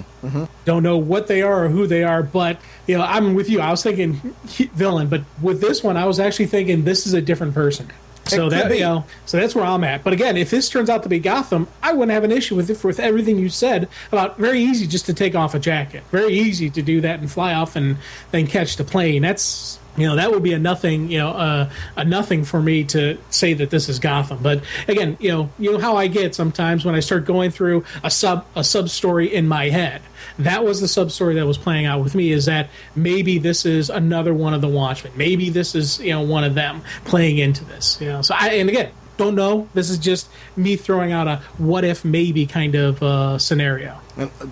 Don't know what they are or who they are, but I'm with you. I was thinking villain, but with this one, I was actually thinking this is a different person. So that's where I'm at. But again, if this turns out to be Gotham, I wouldn't have an issue with it with everything you said about very easy just to take off a jacket, very easy to do that and fly off and then catch the plane. That's that would be a nothing, a nothing for me to say that this is Gotham. But again, you know how I get sometimes when I start going through a sub story in my head. That was the sub story that was playing out with me, is that maybe this is another one of the Watchmen. Maybe this is one of them playing into this. So and again, don't know. This is just me throwing out a what if maybe kind of scenario.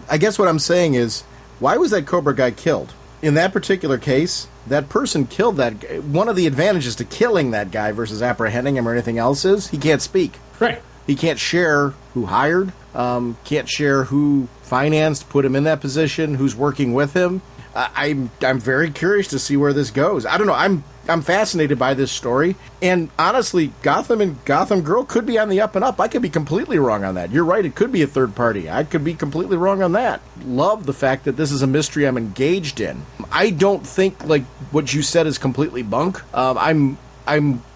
I guess what I'm saying is, why was that Cobra guy killed? In that particular case, that person killed that guy. One of the advantages to killing that guy versus apprehending him or anything else is he can't speak. Right. He can't share who hired, can't share who financed, put him in that position, who's working with him. I'm very curious to see where this goes. I don't know. I'm fascinated by this story, and honestly, Gotham and Gotham Girl could be on the up and up. I could be completely wrong on that. You're right; it could be a third party. I could be completely wrong on that. Love the fact that this is a mystery I'm engaged in. I don't think like what you said is completely bunk. I'm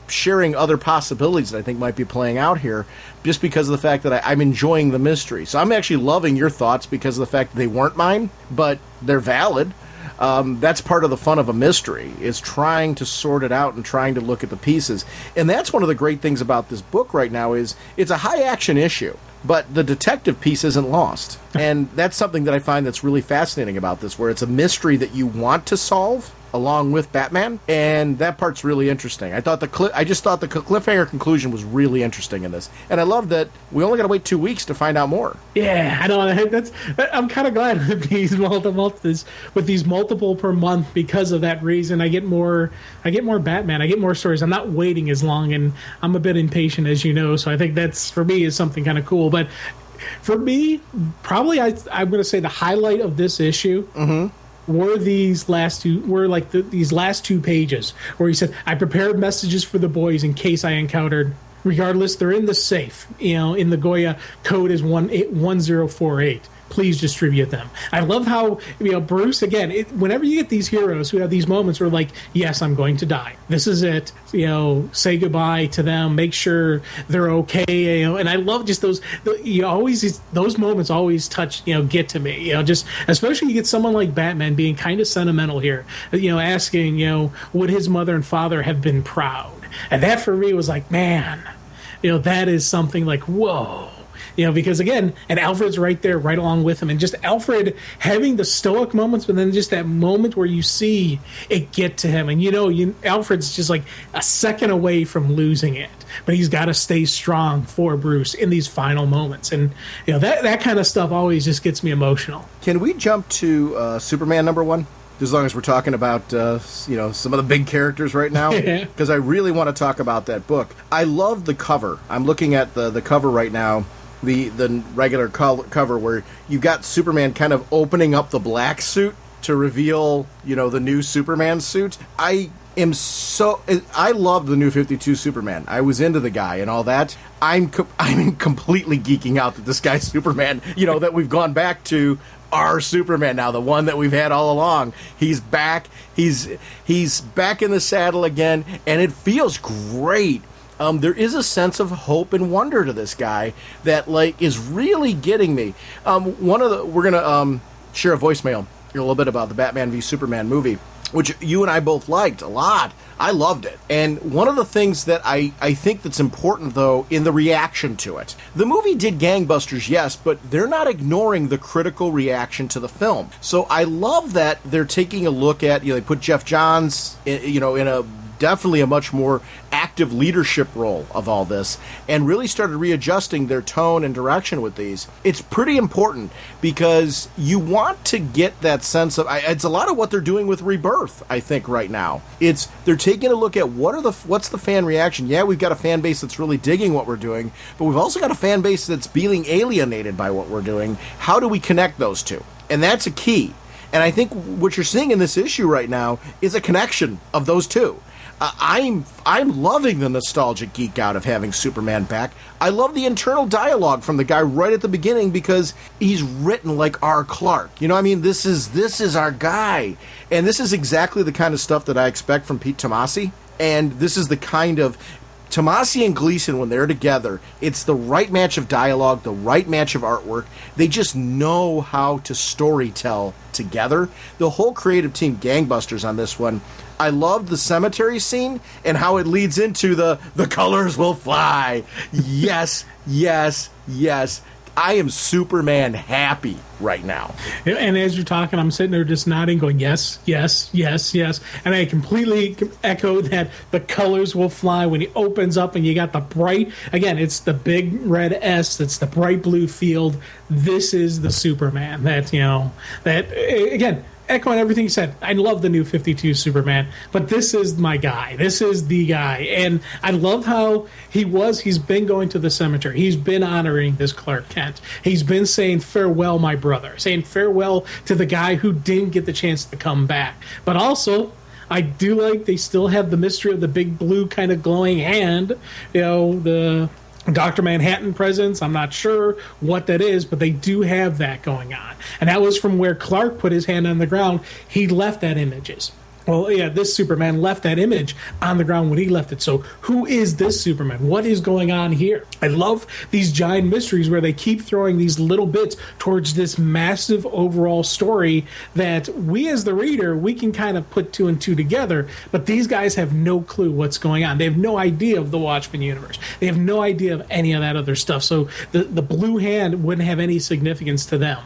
sharing other possibilities that I think might be playing out here, just because of the fact that I'm enjoying the mystery. So I'm actually loving your thoughts because of the fact that they weren't mine, but they're valid. That's part of the fun of a mystery, is trying to sort it out and trying to look at the pieces. And that's one of the great things about this book right now is it's a high-action issue, but the detective piece isn't lost. And that's something that I find that's really fascinating about this, where it's a mystery that you want to solve along with Batman, and that part's really interesting. I just thought the cliffhanger conclusion was really interesting in this, and I love that we only got to wait 2 weeks to find out more. Yeah, I know. I'm kind of glad with these multiple per month because of that reason. I get more Batman. I get more stories. I'm not waiting as long, and I'm a bit impatient, as you know. So I think that's, for me, is something kind of cool. But for me, probably I'm going to say the highlight of this issue. Were these last two pages where he said, I prepared messages for the boys in case I encountered, regardless, they're in the safe, in the Goya code is 1048. Please distribute them. I love how, Bruce, again, whenever you get these heroes who have these moments where, like, yes, I'm going to die. This is it. Say goodbye to them. Make sure they're okay. And I love just those moments always touch, get to me. Just especially you get someone like Batman being kind of sentimental here. Asking, would his mother and father have been proud? And that for me was like, man, that is something like, whoa. Because again, and Alfred's right there, right along with him, and just Alfred having the stoic moments, but then just that moment where you see it get to him, and Alfred's just like a second away from losing it, but he's got to stay strong for Bruce in these final moments, and that kind of stuff always just gets me emotional. Can we jump to Superman #1? As long as we're talking about, some of the big characters right now, because I really want to talk about that book. I love the cover. I'm looking at the cover right now. The regular cover where you've got Superman kind of opening up the black suit to reveal, the new Superman suit. I love the new 52 Superman. I was into the guy and all that. I'm completely geeking out that this guy's Superman, that we've gone back to our Superman now, the one that we've had all along. He's back. He's back in the saddle again, and it feels great. There is a sense of hope and wonder to this guy that is really getting me. We're gonna share a voicemail a little bit about the Batman v Superman movie, which you and I both liked a lot. I loved it. And one of the things that I think that's important, though, in the reaction to it, the movie did gangbusters, yes, but they're not ignoring the critical reaction to the film. So I love that they're taking a look at, they put Jeff Johns, in a definitely a much more active leadership role of all this, and really started readjusting their tone and direction with these. It's pretty important because you want to get that sense of, it's a lot of what they're doing with Rebirth, I think, right now. They're taking a look at what's the fan reaction. Yeah, we've got a fan base that's really digging what we're doing, but we've also got a fan base that's being alienated by what we're doing. How do we connect those two? And that's a key. And I think what you're seeing in this issue right now is a connection of those two. I'm loving the nostalgic geek out of having Superman back. I love the internal dialogue from the guy right at the beginning because he's written like R. Clark. You know, I mean, this is our guy. And this is exactly the kind of stuff that I expect from Pete Tomasi. And this is the kind of Tomasi and Gleason, when they're together, it's the right match of dialogue, the right match of artwork. They just know how to storytell together. The whole creative team, gangbusters on this one. I loved the cemetery scene and how it leads into the colors will fly. Yes, yes, yes. I am Superman happy right now. And as you're talking, I'm sitting there just nodding, going, yes, yes, yes, yes. And I completely echo that the colors will fly when he opens up and you got the bright, again, it's the big red S, it's the bright blue field. This is the Superman that, again, echoing everything you said. I love the new 52 Superman, but this is my guy. This is the guy. And I love how he's been going to the cemetery. He's been honoring this Clark Kent. He's been saying farewell, my brother, saying farewell to the guy who didn't get the chance to come back. But also, I do like they still have the mystery of the big blue kind of glowing hand, the Dr. Manhattan presence. I'm not sure what that is, but they do have that going on. And that was from where Clark put his hand on the ground. He left that images. Well, yeah, this Superman left that image on the ground when he left it. So who is this Superman? What is going on here? I love these giant mysteries where they keep throwing these little bits towards this massive overall story that we as the reader, we can kind of put two and two together, but these guys have no clue what's going on. They have no idea of the Watchmen universe. They have no idea of any of that other stuff. So the blue hand wouldn't have any significance to them.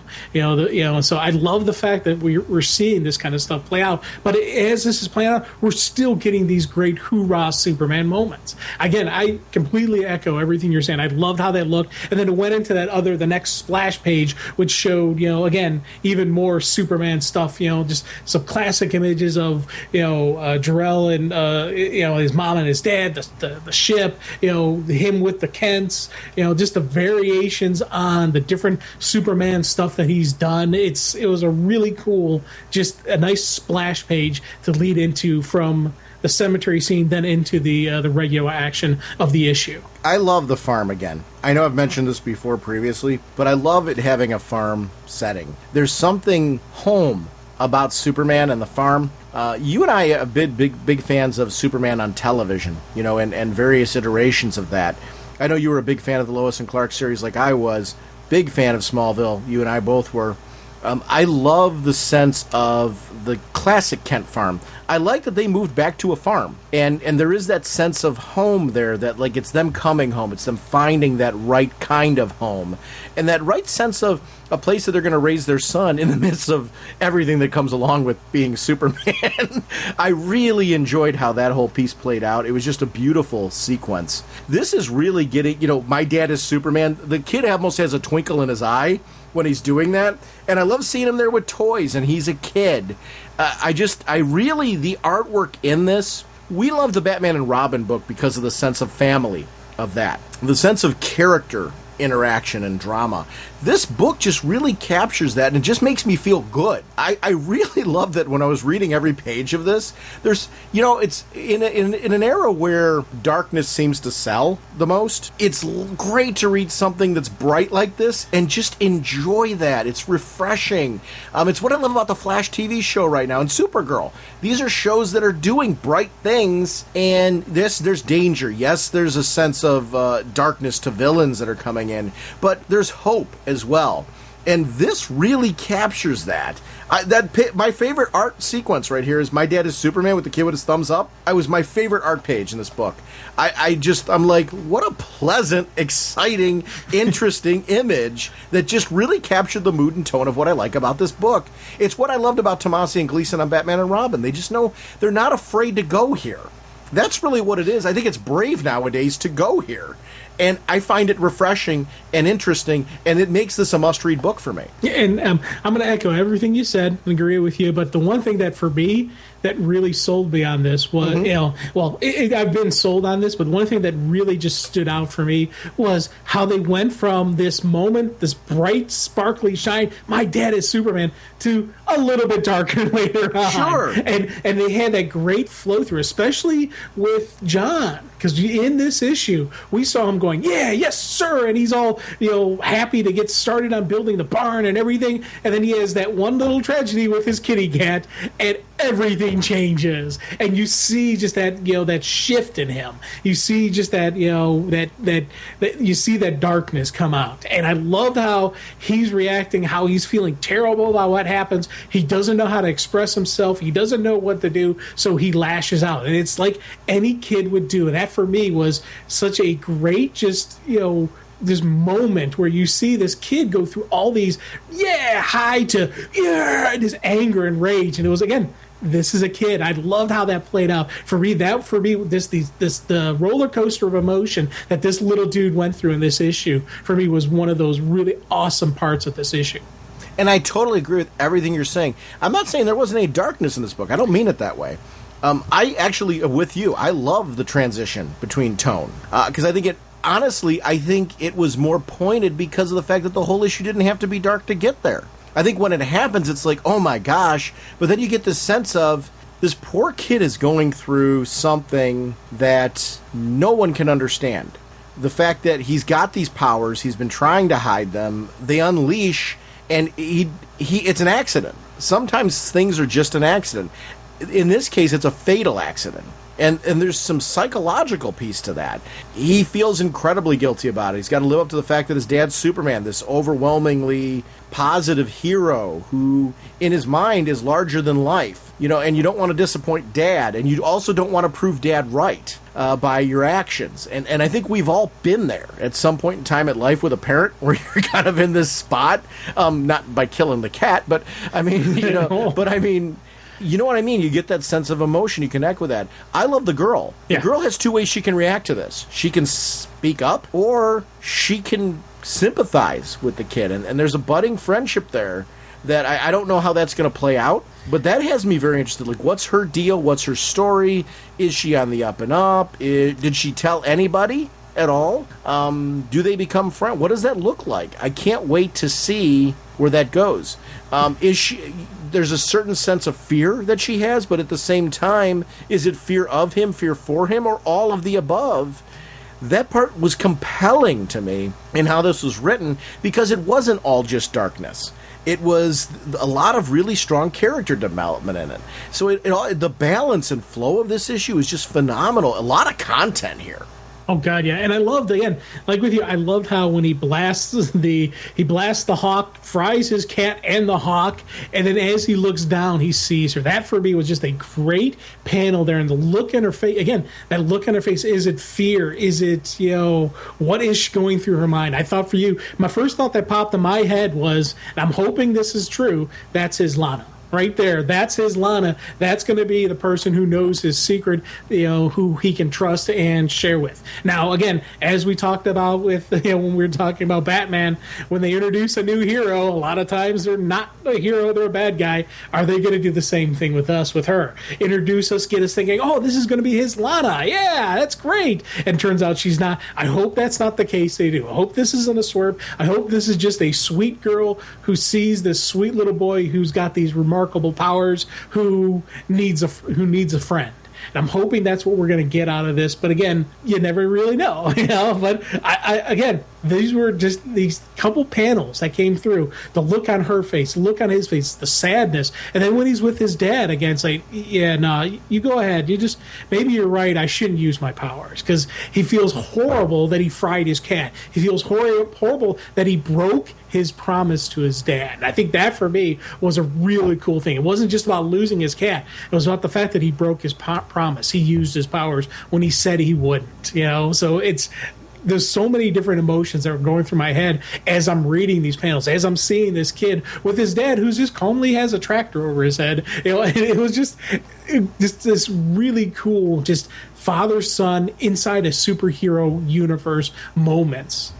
So I love the fact that we're seeing this kind of stuff play out, but as this is playing out, we're still getting these great hoorah Superman moments. Again, I completely echo everything you're saying. I loved how that looked, and then it went into the next splash page, which showed, again, even more Superman stuff. Just some classic images of, Jor-El and his mom and his dad, the ship, him with the Kents, just the variations on the different Superman stuff that he's done. It was a really cool, just a nice splash page to lead into from the cemetery scene, then into the regular action of the issue. I love the farm again. I know I've mentioned this before previously, but I love it having a farm setting. There's something home about Superman and the farm. You and I are big fans of Superman on television, and various iterations of that. I know you were a big fan of the Lois and Clark series like I was. Big fan of Smallville. You and I both were. I love the sense of the classic Kent farm. I like that they moved back to a farm. And there is that sense of home there, that like it's them coming home. It's them finding that right kind of home. And that right sense of a place that they're going to raise their son in the midst of everything that comes along with being Superman. I really enjoyed how that whole piece played out. It was just a beautiful sequence. This is really getting, my dad is Superman. The kid almost has a twinkle in his eye when he's doing that. And I love seeing him there with toys, and he's a kid. The artwork in this, we love the Batman and Robin book because of the sense of family of that. The sense of character interaction and drama. This book just really captures that, and it just makes me feel good. I really love that when I was reading every page of this. There's, it's in an era where darkness seems to sell the most. It's great to read something that's bright like this and just enjoy that. It's refreshing. It's what I love about the Flash TV show right now and Supergirl. These are shows that are doing bright things, and there's danger. Yes, there's a sense of darkness to villains that are coming in, but there's hope as well. And this really captures that. My favorite art sequence right here is My Dad is Superman with the kid with his thumbs up. It was my favorite art page in this book. I'm like, what a pleasant, exciting, interesting image that just really captured the mood and tone of what I like about this book. It's what I loved about Tomasi and Gleason on Batman and Robin. They just know they're not afraid to go here. That's really what it is. I think it's brave nowadays to go here. And I find it refreshing and interesting, and it makes this a must-read book for me. Yeah, and I'm going to echo everything you said and agree with you, but the one thing that for me that really sold me on this was, I've been sold on this, but one thing that really just stood out for me was how they went from this moment, this bright, sparkly shine, my dad is Superman, to a little bit darker later on. Sure. And they had that great flow through, especially with John, because in this issue, we saw him going, yeah, yes, sir, and he's all, happy to get started on building the barn and everything, and then he has that one little tragedy with his kitty cat, and everything changes, and you see just that, that shift in him. You see just that, that you see that darkness come out, and I loved how he's reacting, how he's feeling terrible about what happens. He doesn't know how to express himself. He doesn't know what to do, so he lashes out, and it's like any kid would do, and that for me was such a great, just this moment where you see this kid go through all these high to this anger and rage, and it was, again, this is a kid. I loved how that played out. For me, the roller coaster of emotion that this little dude went through in this issue, for me, was one of those really awesome parts of this issue. And I totally agree with everything you're saying. I'm not saying there wasn't any darkness in this book. I don't mean it that way. I actually, with you, I love the transition between tone, because I think it was more pointed because of the fact that the whole issue didn't have to be dark to get there. I think when it happens, it's like, oh my gosh, but then you get this sense of this poor kid is going through something that no one can understand. The fact that he's got these powers, he's been trying to hide them, they unleash, and it's an accident. Sometimes things are just an accident. In this case, it's a fatal accident. And there's some psychological piece to that. He feels incredibly guilty about it. He's got to live up to the fact that his dad's Superman, this overwhelmingly positive hero who, in his mind, is larger than life. And you don't want to disappoint Dad, and you also don't want to prove Dad right by your actions. And I think we've all been there at some point in time in life with a parent where you're kind of in this spot, not by killing the cat, but I mean, you know what I mean? You get that sense of emotion. You connect with that. I love the girl. Yeah. The girl has two ways she can react to this. She can speak up, or she can sympathize with the kid. And there's a budding friendship there that I don't know how that's going to play out. But that has me very interested. Like, what's her deal? What's her story? Is she on the up and up? Did she tell anybody at all? Do they become friends? What does that look like? I can't wait to see where that goes. There's a certain sense of fear that she has, but at the same time, is it fear of him, fear for him, or all of the above? That part was compelling to me in how this was written, because it wasn't all just darkness. It was a lot of really strong character development in it. So the balance and flow of this issue is just phenomenal. A lot of content here. Oh God, yeah, and I loved, again, like with you, I loved how when he blasts the hawk, fries his cat and the hawk, and then as he looks down, he sees her. That for me was just a great panel there, and the look in her face, again, that look in her face. Is it fear? Is it what is going through her mind? I thought for you, my first thought that popped in my head was, and I'm hoping this is true, that's his Lana. Right there, that's his Lana. That's going to be the person who knows his secret, who he can trust and share with. Now, again, as we talked about with, when we were talking about Batman, when they introduce a new hero, a lot of times they're not a hero, they're a bad guy. Are they going to do the same thing with us, with her? Introduce us, get us thinking, oh, this is going to be his Lana. Yeah, that's great. And turns out she's not. I hope that's not the case they do. I hope this isn't a swerve. I hope this is just a sweet girl who sees this sweet little boy who's got these remarkable powers, who needs a friend. And I'm hoping that's what we're going to get out of this. But again, you never really know, But I again, these were just these couple panels that came through. The look on her face, the look on his face, the sadness, and then when he's with his dad again, it's like, yeah, no, you go ahead. Maybe you're right. I shouldn't use my powers, because he feels horrible that he fried his cat. He feels horrible that he broke his promise to his dad. And I think that for me was a really cool thing. It wasn't just about losing his cat. It was about the fact that he broke his promise. He used his powers when he said he wouldn't. So there's so many different emotions that are going through my head as I'm reading these panels, as I'm seeing this kid with his dad who's just calmly has a tractor over his head. It was just this really cool, just father-son inside a superhero universe moments.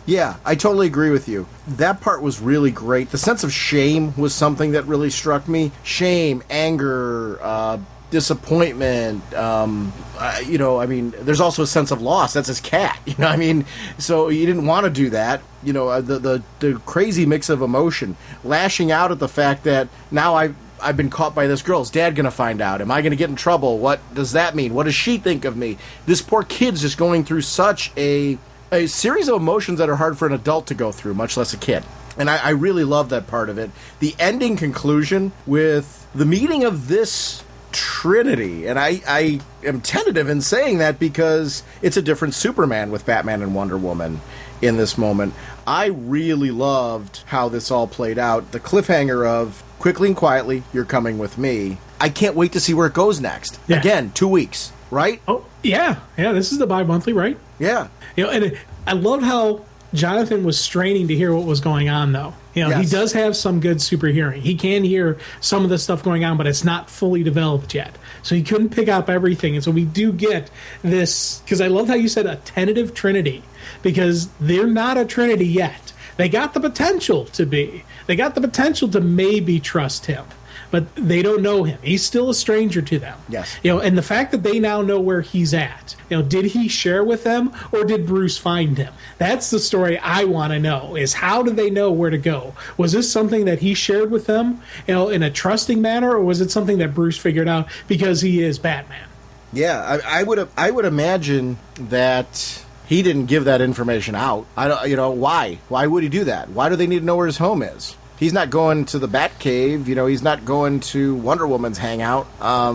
Yeah, I totally agree with you. That part was really great. The sense of shame was something that really struck me. Shame, anger, disappointment. I mean, there's also a sense of loss. That's his cat. I mean, so he didn't want to do that. The crazy mix of emotion, lashing out at the fact that now I've been caught by this girl. Is Dad going to find out? Am I going to get in trouble? What does that mean? What does she think of me? This poor kid's just going through such a series of emotions that are hard for an adult to go through, much less a kid. And I really love that part of it. The ending conclusion with the meeting of this Trinity, and I am tentative in saying that because it's a different Superman with Batman and Wonder Woman in this moment. I really loved how this all played out. The cliffhanger of quickly and quietly, you're coming with me. I can't wait to see where it goes next. Yeah. Again, 2 weeks, right? Oh, yeah. Yeah, this is the bi-monthly, right? Yeah. And I loved how Jonathan was straining to hear what was going on, though. Yes. He does have some good super hearing. He can hear some of the stuff going on, but it's not fully developed yet. So he couldn't pick up everything. And so we do get this, because I love how you said a tentative Trinity, because they're not a Trinity yet. They got the potential to be. They got the potential to maybe trust him. But they don't know him. He's still a stranger to them. Yes. And the fact that they now know where he's at. Did he share with them or did Bruce find him? That's the story I want to know, is how did they know where to go? Was this something that he shared with them, in a trusting manner, or was it something that Bruce figured out because he is Batman? Yeah, I would imagine that he didn't give that information out. I don't, why? Why would he do that? Why do they need to know where his home is? He's not going to the Batcave, he's not going to Wonder Woman's hangout. I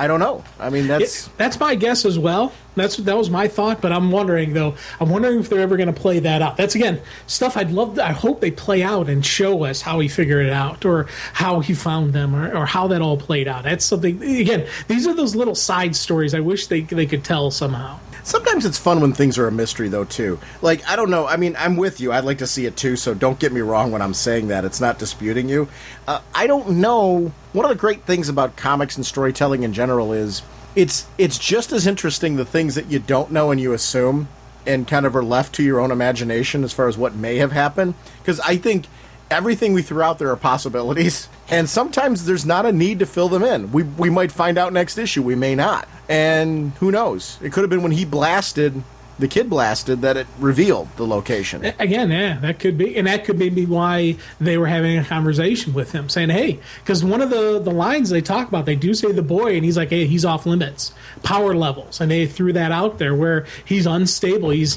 don't know. I mean, that's my guess as well. That was my thought, but I'm wondering if they're ever going to play that out. That's, again, stuff I hope they play out and show us how he figured it out, or how he found them, or how that all played out. That's something, again, these are those little side stories I wish they could tell somehow. Sometimes it's fun when things are a mystery, though, too. Like, I don't know. I mean, I'm with you. I'd like to see it, too, so don't get me wrong when I'm saying that. It's not disputing you. I don't know. One of the great things about comics and storytelling in general is it's just as interesting, the things that you don't know and you assume and kind of are left to your own imagination as far as what may have happened. Because I think everything we threw out there are possibilities, and sometimes there's not a need to fill them in. We might find out next issue. We may not. And who knows? It could have been when the kid blasted, that it revealed the location. Again, yeah, that could be. And that could be why they were having a conversation with him, saying, hey, because one of the lines they talk about, they do say the boy, and he's like, hey, he's off limits, power levels. And they threw that out there where he's unstable. He's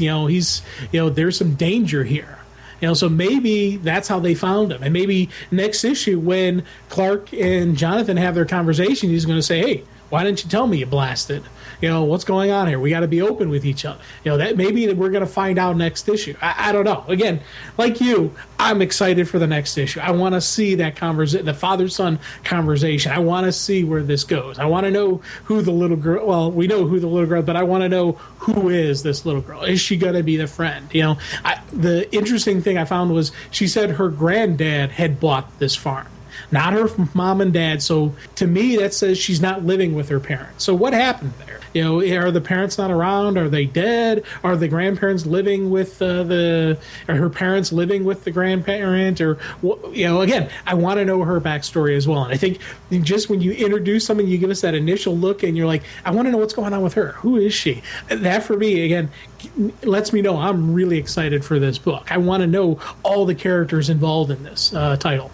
there's some danger here. So maybe that's how they found him. And maybe next issue, when Clark and Jonathan have their conversation, he's going to say, hey, why didn't you tell me you blasted? What's going on here? We got to be open with each other. That maybe we're going to find out next issue. I don't know. Again, like you, I'm excited for the next issue. I want to see that the father-son conversation. I want to see where this goes. I want to know who the little girl, well, we know who the little girl, but I want to know who is this little girl. Is she going to be the friend? The interesting thing I found was she said her granddad had bought this farm, not her mom and dad. So to me, that says she's not living with her parents. So what happened there? Are the parents not around? Are they dead? Are the grandparents living with are her parents living with the grandparent? Or again, I want to know her backstory as well. And I think just when you introduce someone, you give us that initial look, and you're like, I want to know what's going on with her. Who is she? That for me, again, lets me know I'm really excited for this book. I want to know all the characters involved in this title.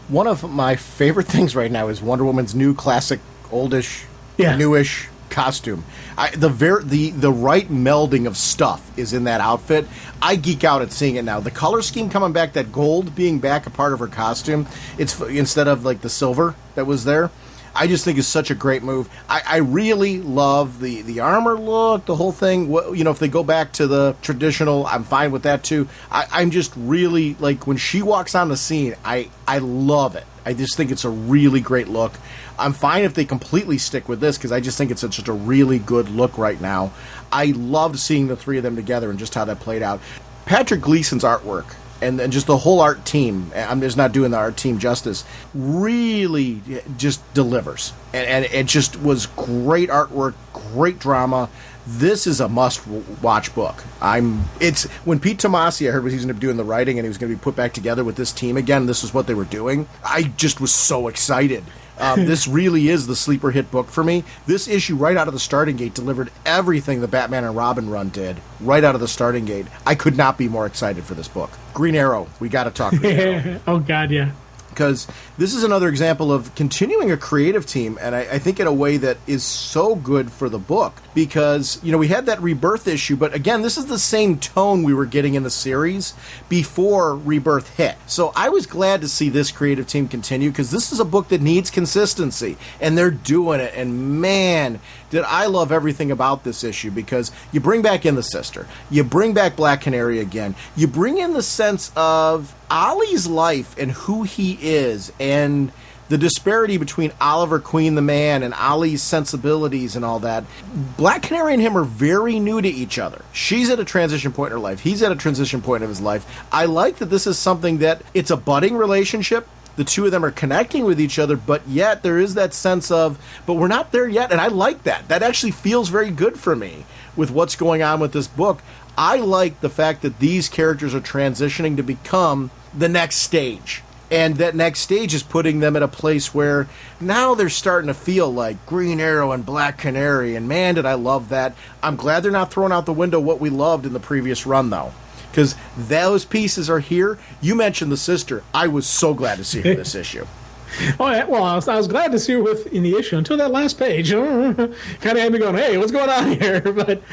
One of my favorite things right now is Wonder Woman's new classic, oldish, newish costume. The right melding of stuff is in that outfit. I geek out at seeing it now. The color scheme coming back, that gold being back a part of her costume, it's instead of like the silver that was there. I just think is such a great move. I really love the armor look, the whole thing. If they go back to the traditional, I'm fine with that too. I'm just really, like, when she walks on the scene, I love it. I just think it's a really great look. I'm fine if they completely stick with this, because I just think it's such a really good look right now. I loved seeing the three of them together and just how that played out. Patrick Gleason's artwork and just the whole art team, I'm just not doing the art team justice, really just delivers. And it just was great artwork, great drama. This is a must-watch book. It's when Pete Tomasi, I heard, was he's going to be doing the writing and he was going to be put back together with this team again. This is what they were doing. I just was so excited This really is the sleeper hit book for me. This issue right out of the starting gate delivered everything the Batman and Robin run did right out of the starting gate. I could not be more excited for this book. Green Arrow. We got to talk Green Arrow. Oh, God, yeah. Because this is another example of continuing a creative team, and I think in a way that is so good for the book. Because, we had that Rebirth issue, but again, this is the same tone we were getting in the series before Rebirth hit. So I was glad to see this creative team continue, because this is a book that needs consistency, and they're doing it. And man, did I love everything about this issue, because you bring back in the sister, you bring back Black Canary again, you bring in the sense of Ollie's life and who he is, and the disparity between Oliver Queen the man and Ollie's sensibilities and all that. Black Canary and him are very new to each other. She's at a transition point in her life. He's at a transition point of his life. I like that this is something that it's a budding relationship. The two of them are connecting with each other, but yet there is that sense of, but we're not there yet, and I like that. That actually feels very good for me with what's going on with this book. I like the fact that these characters are transitioning to become the next stage. And that next stage is putting them at a place where now they're starting to feel like Green Arrow and Black Canary. And man, did I love that. I'm glad they're not throwing out the window what we loved in the previous run, though. Because those pieces are here. You mentioned the sister. I was so glad to see her this issue. Oh, yeah. Well, I was glad to see her in the issue until that last page. Kind of had me going, hey, what's going on here? But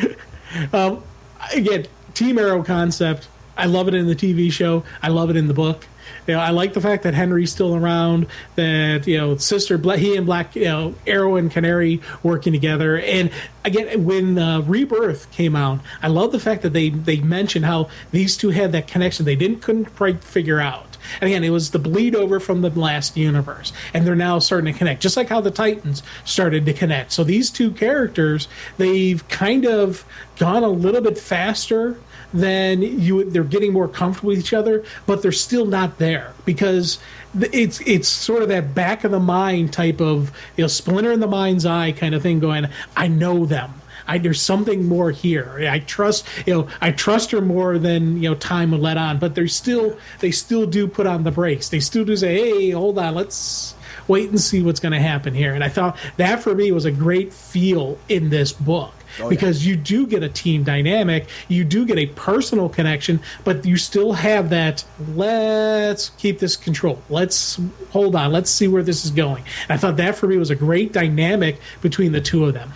again, Team Arrow concept. I love it in the TV show. I love it in the book. I like the fact that Henry's still around, that, sister, he and Black, Arrow and Canary working together. And again, when Rebirth came out, I love the fact that they mentioned how these two had that connection they couldn't quite figure out. And again, it was the bleed over from the last universe, and they're now starting to connect, just like how the Titans started to connect. So these two characters, they've kind of gone a little bit faster than they're getting more comfortable with each other, but they're still not there, because it's sort of that back of the mind type of splinter in the mind's eye kind of thing going, I know them. There's something more here. I trust her more than time would let on, but they still do put on the brakes. They still do say, hey, hold on, let's wait and see what's going to happen here. And I thought that for me was a great feel in this book. Because you do get a team dynamic, you do get a personal connection, but you still have that, let's keep this control. Let's hold on. Let's see where this is going. And I thought that for me was a great dynamic between the two of them.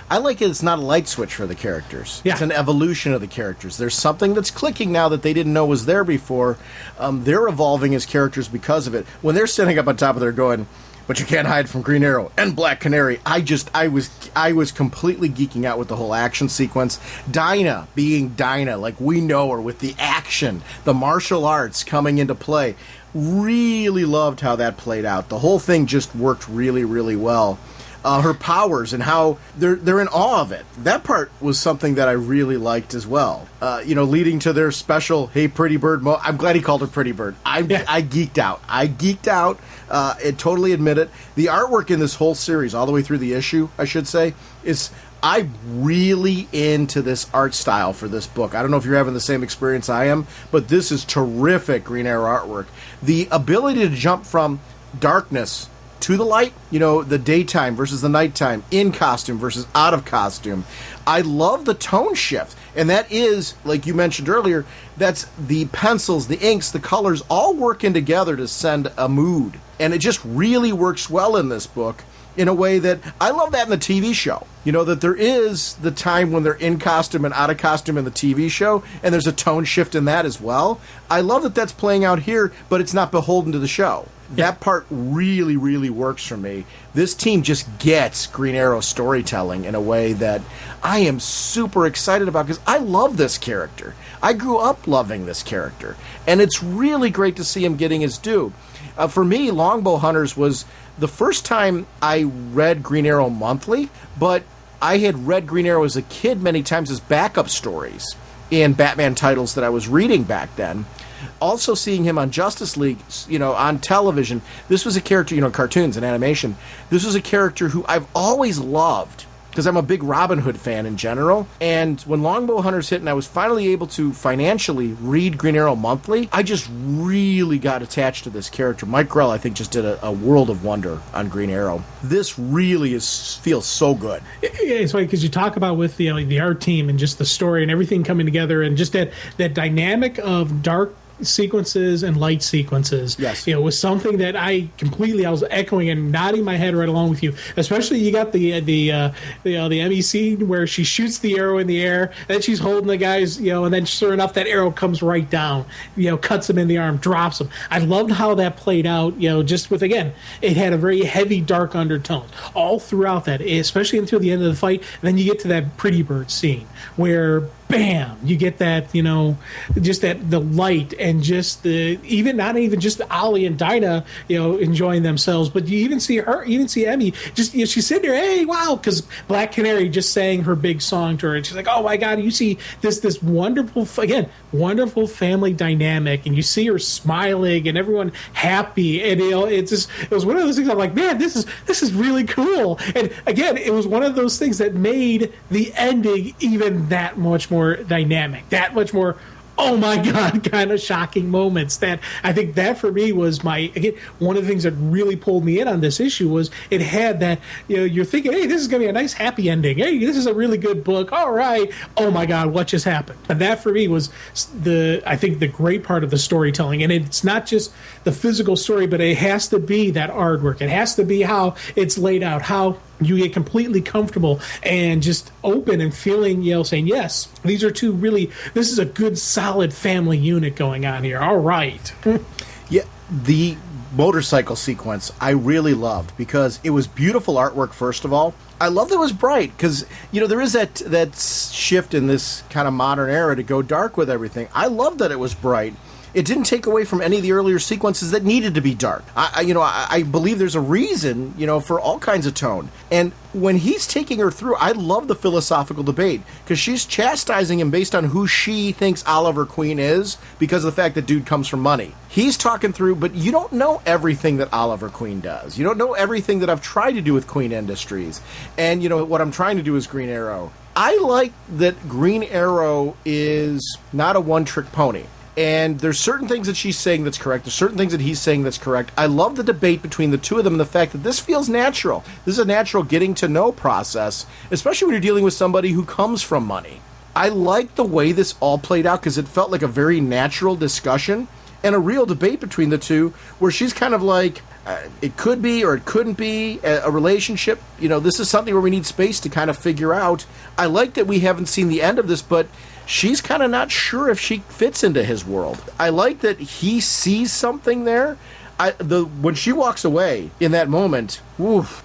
I like it. It's not a light switch for the characters. Yeah. It's an evolution of the characters. There's something that's clicking now that they didn't know was there before. They're evolving as characters because of it. When they're standing up on top of there going, but you can't hide from Green Arrow and Black Canary, I was completely geeking out with the whole action sequence. Dinah being Dinah, like we know her, with the action, the martial arts coming into play. Really loved how that played out. The whole thing just worked really, really well. Her powers and how they're in awe of it. That part was something that I really liked as well. Leading to their special "Hey Pretty Bird." I'm glad he called her Pretty Bird. I geeked out. I totally admit it. The artwork in this whole series, all the way through the issue, I should say, is I'm really into this art style for this book. I don't know if you're having the same experience I am, but this is terrific Green Arrow artwork. The ability to jump from darkness to the light, the daytime versus the nighttime, in costume versus out of costume. I love the tone shift. And that is, like you mentioned earlier, that's the pencils, the inks, the colors all working together to send a mood. And it just really works well in this book in a way that I love that in the TV show. That there is the time when they're in costume and out of costume in the TV show, and there's a tone shift in that as well. I love that that's playing out here, but it's not beholden to the show. That part really, really works for me. This team just gets Green Arrow storytelling in a way that I am super excited about, because I love this character. I grew up loving this character, and it's really great to see him getting his due. For me, Longbow Hunters was the first time I read Green Arrow monthly, but I had read Green Arrow as a kid many times as backup stories in Batman titles that I was reading back then. Also seeing him on Justice League, on television, this was a character, cartoons and animation, this was a character who I've always loved because I'm a big Robin Hood fan in general. And when Longbow Hunters hit and I was finally able to financially read Green Arrow monthly, I just really got attached to this character. Mike Grell, I think, just did a world of wonder on Green Arrow. This really feels so good. Yeah, it's funny because you talk about with the art team and just the story and everything coming together and just that dynamic of dark sequences and light sequences. Yes. Was something that I was echoing and nodding my head right along with you. Especially you got the Emmy scene where she shoots the arrow in the air, then she's holding the guys, and then sure enough that arrow comes right down, cuts him in the arm, drops him. I loved how that played out, just with, again, it had a very heavy dark undertone all throughout that, especially until the end of the fight. And then you get to that Pretty Bird scene where bam, you get that, just that the light and just not even just Ollie and Dinah, enjoying themselves, but you even see Emmy just, she's sitting there, hey, wow, because Black Canary just sang her big song to her, and she's like, oh my God, you see this wonderful family dynamic, and you see her smiling and everyone happy, and it was one of those things I'm like, man, this is really cool. And again, it was one of those things that made the ending even that much more dynamic, that much more oh my God kind of shocking moments. That I think that for me was one of the things that really pulled me in on this issue was it had that, you're thinking, hey, this is going to be a nice happy ending. Hey, this is a really good book. All right. Oh my God, what just happened? And that for me was I think the great part of the storytelling. And it's not just the physical story, but it has to be that artwork. It has to be how it's laid out, how you get completely comfortable and just open and feeling, saying, yes, this is a good, solid family unit going on here. All right. Yeah, the motorcycle sequence I really loved because it was beautiful artwork, first of all. I love that it was bright because, there is that shift in this kind of modern era to go dark with everything. I love that it was bright. It didn't take away from any of the earlier sequences that needed to be dark. I believe there's a reason, for all kinds of tone. And when he's taking her through, I love the philosophical debate because she's chastising him based on who she thinks Oliver Queen is because of the fact that dude comes from money. He's talking through, but you don't know everything that Oliver Queen does. You don't know everything that I've tried to do with Queen Industries. And, what I'm trying to do is Green Arrow. I like that Green Arrow is not a one-trick pony. And there's certain things that she's saying that's correct. There's certain things that he's saying that's correct. I love the debate between the two of them and the fact that this feels natural. This is a natural getting to know process, especially when you're dealing with somebody who comes from money. I like the way this all played out because it felt like a very natural discussion and a real debate between the two where she's kind of like, it could be or it couldn't be a relationship. This is something where we need space to kind of figure out. I like that we haven't seen the end of this, but she's kind of not sure if she fits into his world. I like that he sees something there. When she walks away in that moment, woof.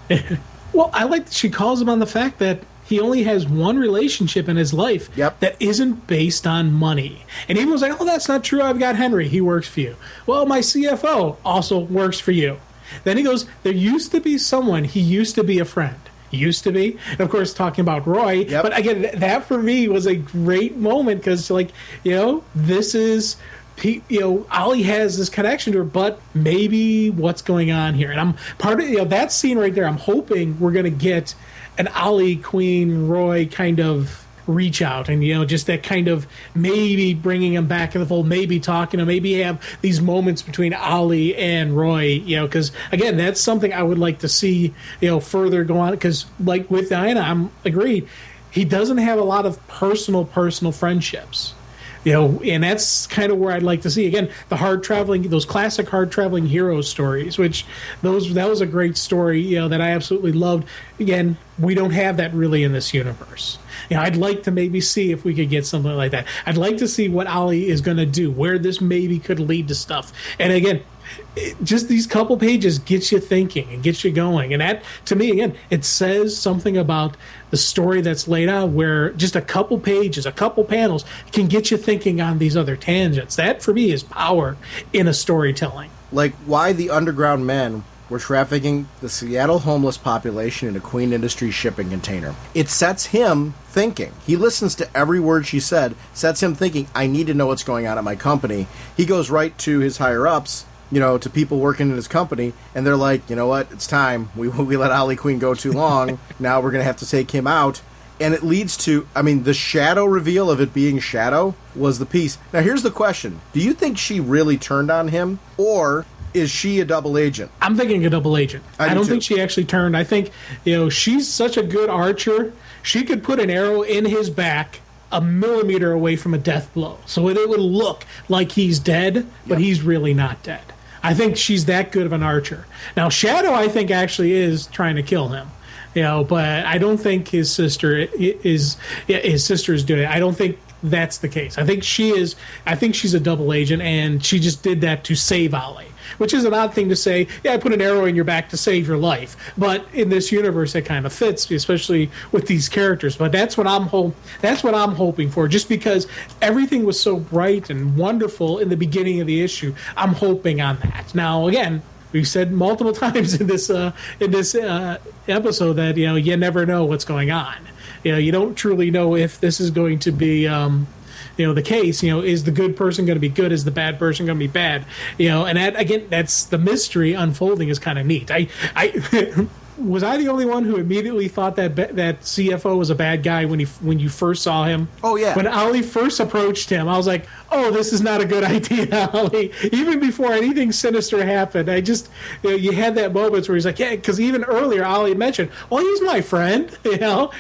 Well, I like that she calls him on the fact that he only has one relationship in his life that isn't based on money. And he was like, oh, that's not true. I've got Henry. He works for you. Well, my CFO also works for you. Then he goes, there used to be someone. He used to be a friend. Used to be, and of course talking about Roy. But again, that for me was a great moment because this is Ollie has this connection to her, but maybe what's going on here, and I'm part of that scene right there. I'm hoping we're going to get an Ollie, Queen, Roy kind of reach out and just that kind of maybe bringing him back in the fold, maybe talking to, maybe have these moments between Ollie and Roy, because again, that's something I would like to see further go on, because like with Diana, I'm agreed, he doesn't have a lot of personal friendships. And that's kind of where I'd like to see again those classic hard traveling hero stories. Which that was a great story, that I absolutely loved. Again, we don't have that really in this universe. I'd like to maybe see if we could get something like that. I'd like to see what Ollie is going to do, where this maybe could lead to stuff. And again, just these couple pages gets you thinking and gets you going. And that, to me, again, it says something about the story that's laid out where just a couple pages, a couple panels can get you thinking on these other tangents. That, for me, is power in a storytelling. Like why the underground men were trafficking the Seattle homeless population in a Queen Industries shipping container. It sets him thinking. He listens to every word she said, sets him thinking, I need to know what's going on at my company. He goes right to his higher-ups, to people working in his company, and they're like, you know what, it's time. We let Ollie Queen go too long. Now we're going to have to take him out. And it leads to, the Shadow reveal of it being Shadow was the piece. Now, here's the question. Do you think she really turned on him, or is she a double agent? I'm thinking a double agent. I don't think she actually turned. I think, she's such a good archer. She could put an arrow in his back a millimeter away from a death blow. So it would look like he's dead, but he's really not dead. I think she's that good of an archer. Now, Shadow, I think, actually is trying to kill him. But I don't think his sister is doing it. I don't think that's the case. I think she is. I think she's a double agent, and she just did that to save Ollie, which is an odd thing to say. Yeah, I put an arrow in your back to save your life. But in this universe, it kind of fits, especially with these characters. But that's what I'm hoping for. Just because everything was so bright and wonderful in the beginning of the issue, I'm hoping on that. Now, again, we've said multiple times in this episode that you never know what's going on. You don't truly know if this is going to be the case. Is the good person going to be good? Is the bad person going to be bad? And that, again, that's the mystery unfolding is kind of neat. Was I the only one who immediately thought that CFO was a bad guy when you first saw him? Oh, yeah. When Ollie first approached him, I was like, oh, this is not a good idea, Ollie. Even before anything sinister happened, I just, you had that moment where he's like, yeah, because even earlier, Ollie mentioned, well, he's my friend, No,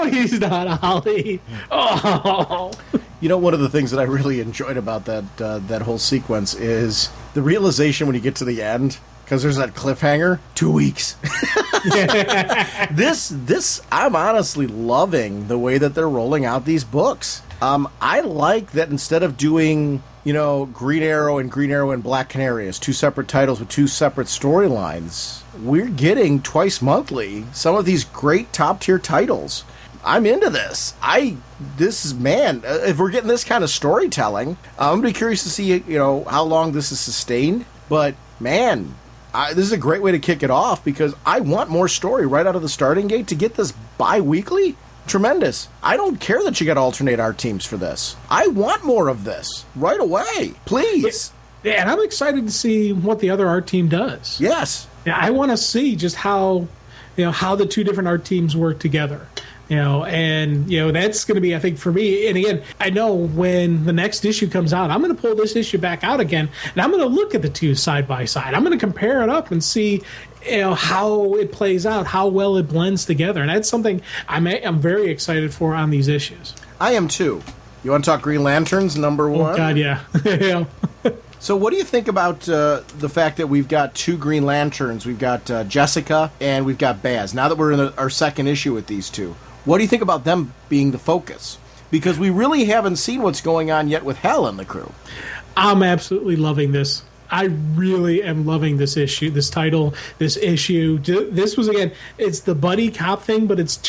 he's not, Ollie. Oh. One of the things that I really enjoyed about that whole sequence is the realization when you get to the end, because there's that cliffhanger, 2 weeks. This, I'm honestly loving the way that they're rolling out these books. I like that instead of doing, Green Arrow and Black Canary as two separate titles with two separate storylines, we're getting twice monthly some of these great top-tier titles. I'm into this. If we're getting this kind of storytelling, I'm going to be curious to see, how long this is sustained. But, man, this is a great way to kick it off because I want more story right out of the starting gate. To get this bi-weekly, tremendous. I don't care that you got to alternate art teams for this. I want more of this right away. Please. Yeah, and I'm excited to see what the other art team does. Yes. Yeah, I want to see just how the two different art teams work together. That's going to be, I think, for me. And again, I know when the next issue comes out, I'm going to pull this issue back out again, and I'm going to look at the two side by side. I'm going to compare it up and see, how it plays out, how well it blends together. And that's something I'm very excited for on these issues. I am too. You want to talk Green Lanterns, number one? Oh, God, yeah. Yeah. So what do you think about the fact that we've got two Green Lanterns? We've got Jessica and we've got Baz. Now that we're in our second issue with these two, what do you think about them being the focus? Because we really haven't seen what's going on yet with Hal and the crew. I'm absolutely loving this. I really am loving this issue, this title, this issue. This was, again, it's the buddy cop thing, but it's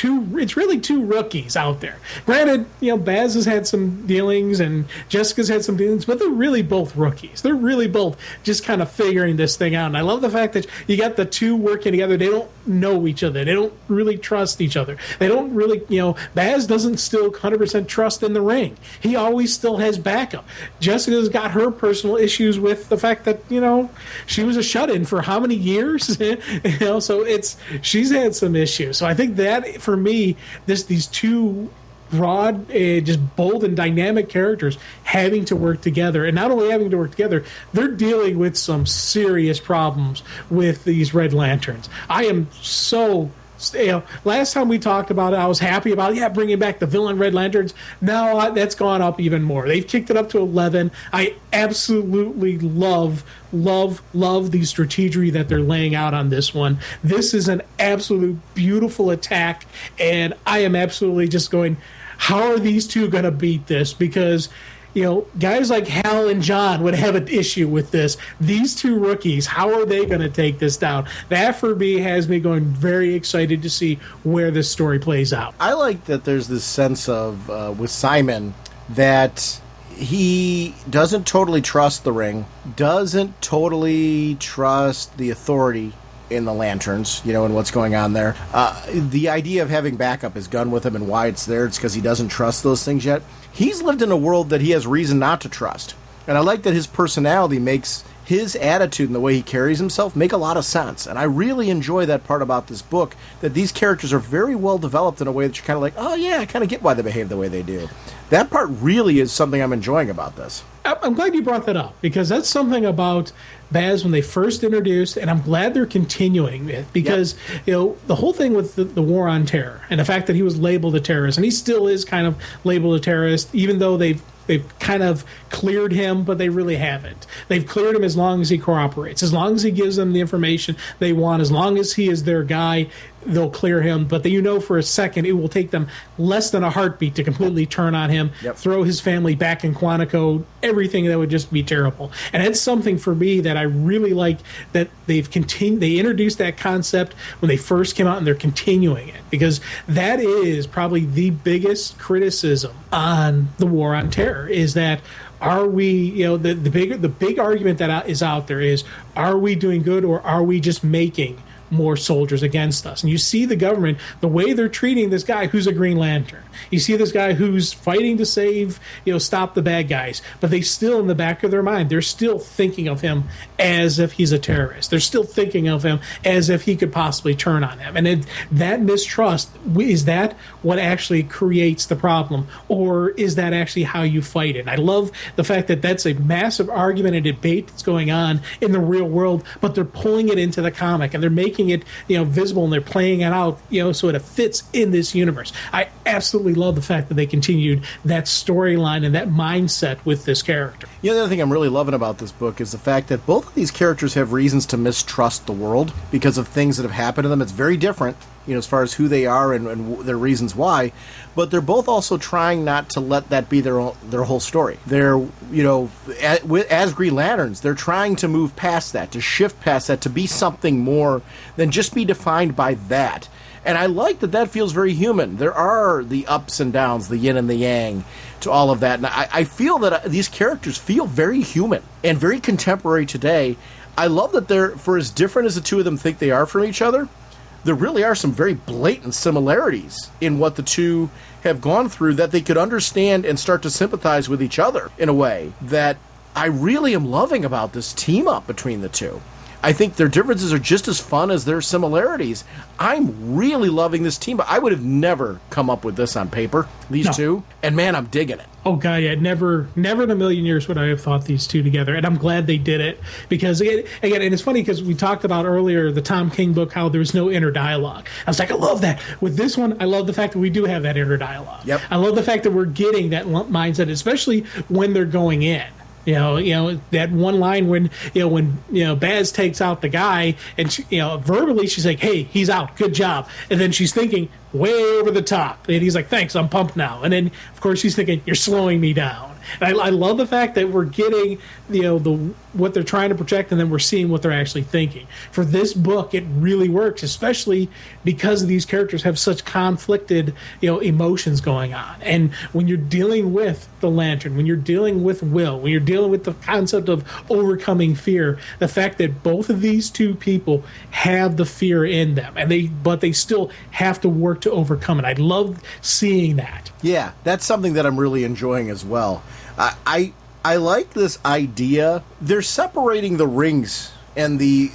really two rookies out there. Granted, Baz has had some dealings and Jessica's had some dealings, but they're really both rookies. They're really both just kind of figuring this thing out. And I love the fact that you got the two working together. They don't know each other. They don't really trust each other. They don't really, Baz doesn't still 100% trust in the ring. He always still has backup. Jessica's got her personal issues with the fact that, she was a shut-in for how many years? So she's had some issues. So I think that, for me, these two broad, just bold and dynamic characters having to work together. And not only having to work together, they're dealing with some serious problems with these Red Lanterns. I am so... last time we talked about it, I was happy about bringing back the villain Red Lanterns. Now that's gone up even more. They've kicked it up to 11. I absolutely love the strategy that they're laying out on this one. This is an absolute beautiful attack, and I am absolutely just going, how are these two going to beat this? Because guys like Hal and John would have an issue with this. These two rookies, how are they going to take this down? That, for me, has me going very excited to see where this story plays out. I like that there's this sense of, with Simon, that he doesn't totally trust the ring, doesn't totally trust the authority in the Lanterns, and what's going on there. The idea of having backup, his gun with him, and why it's there, it's because he doesn't trust those things yet. He's lived in a world that he has reason not to trust. And I like that his personality makes his attitude and the way he carries himself make a lot of sense. And I really enjoy that part about this book, that these characters are very well developed in a way that you're kind of like, oh yeah, I kind of get why they behave the way they do. That part really is something I'm enjoying about this. I'm glad you brought that up, because that's something about Baz when they first introduced, and I'm glad they're continuing it, because the whole thing with the war on terror and the fact that he was labeled a terrorist, and he still is kind of labeled a terrorist, even though they've kind of cleared him, but they really haven't. They've cleared him as long as he cooperates, as long as he gives them the information they want, as long as he is their guy, they'll clear him. But for a second, it will take them less than a heartbeat to completely turn on him, throw his family back in Quantico, everything that would just be terrible. And it's something for me that I really like, that they've continued. They introduced that concept when they first came out, and they're continuing it, because that is probably the biggest criticism on the war on terror, is that are we, the big argument that is out there is, are we doing good, or are we just making more soldiers against us? And you see the government, the way they're treating this guy who's a Green Lantern. You see this guy who's fighting to save, stop the bad guys, but they still, in the back of their mind, they're still thinking of him as if he's a terrorist. They're still thinking of him as if he could possibly turn on them. And that mistrust, is that what actually creates the problem, or is that actually how you fight it? And I love the fact that that's a massive argument and debate that's going on in the real world, but they're pulling it into the comic, and they're making it visible, and they're playing it out so it fits in this universe. I absolutely love the fact that they continued that storyline and that mindset with this character. The other thing I'm really loving about this book is the fact that both of these characters have reasons to mistrust the world because of things that have happened to them. It's very different, as far as who they are and their reasons why, but they're both also trying not to let that be their whole story. They're, as Green Lanterns, they're trying to move past that, to shift past that, to be something more than just be defined by that. And I like that feels very human. There are the ups and downs, the yin and the yang to all of that. And I feel that these characters feel very human and very contemporary today. I love that they're, for as different as the two of them think they are from each other, there really are some very blatant similarities in what the two have gone through, that they could understand and start to sympathize with each other in a way that I really am loving about this team up between the two. I think their differences are just as fun as their similarities. I'm really loving this team, but I would have never come up with this on paper, these two, and man, I'm digging it. Oh, God, yeah, never in a million years would I have thought these two together, and I'm glad they did it, because, again, and it's funny, because we talked about earlier the Tom King book, how there's no inner dialogue. I was like, I love that. With this one, I love the fact that we do have that inner dialogue. Yep. I love the fact that we're getting that mindset, especially when they're going in. That one line when Baz takes out the guy, and she, verbally she's like, "Hey, he's out, good job," and then she's thinking way over the top, and he's like, "Thanks, I'm pumped now," and then of course she's thinking, "You're slowing me down." And I love the fact that we're getting what they're trying to project, and then we're seeing what they're actually thinking. For this book, it really works, especially because these characters have such conflicted emotions going on. And when you're dealing with the Lantern, when you're dealing with Will, when you're dealing with the concept of overcoming fear, the fact that both of these two people have the fear in them, but they still have to work to overcome it. I love seeing that. Yeah, that's something that I'm really enjoying as well. I like this idea. They're separating the rings and the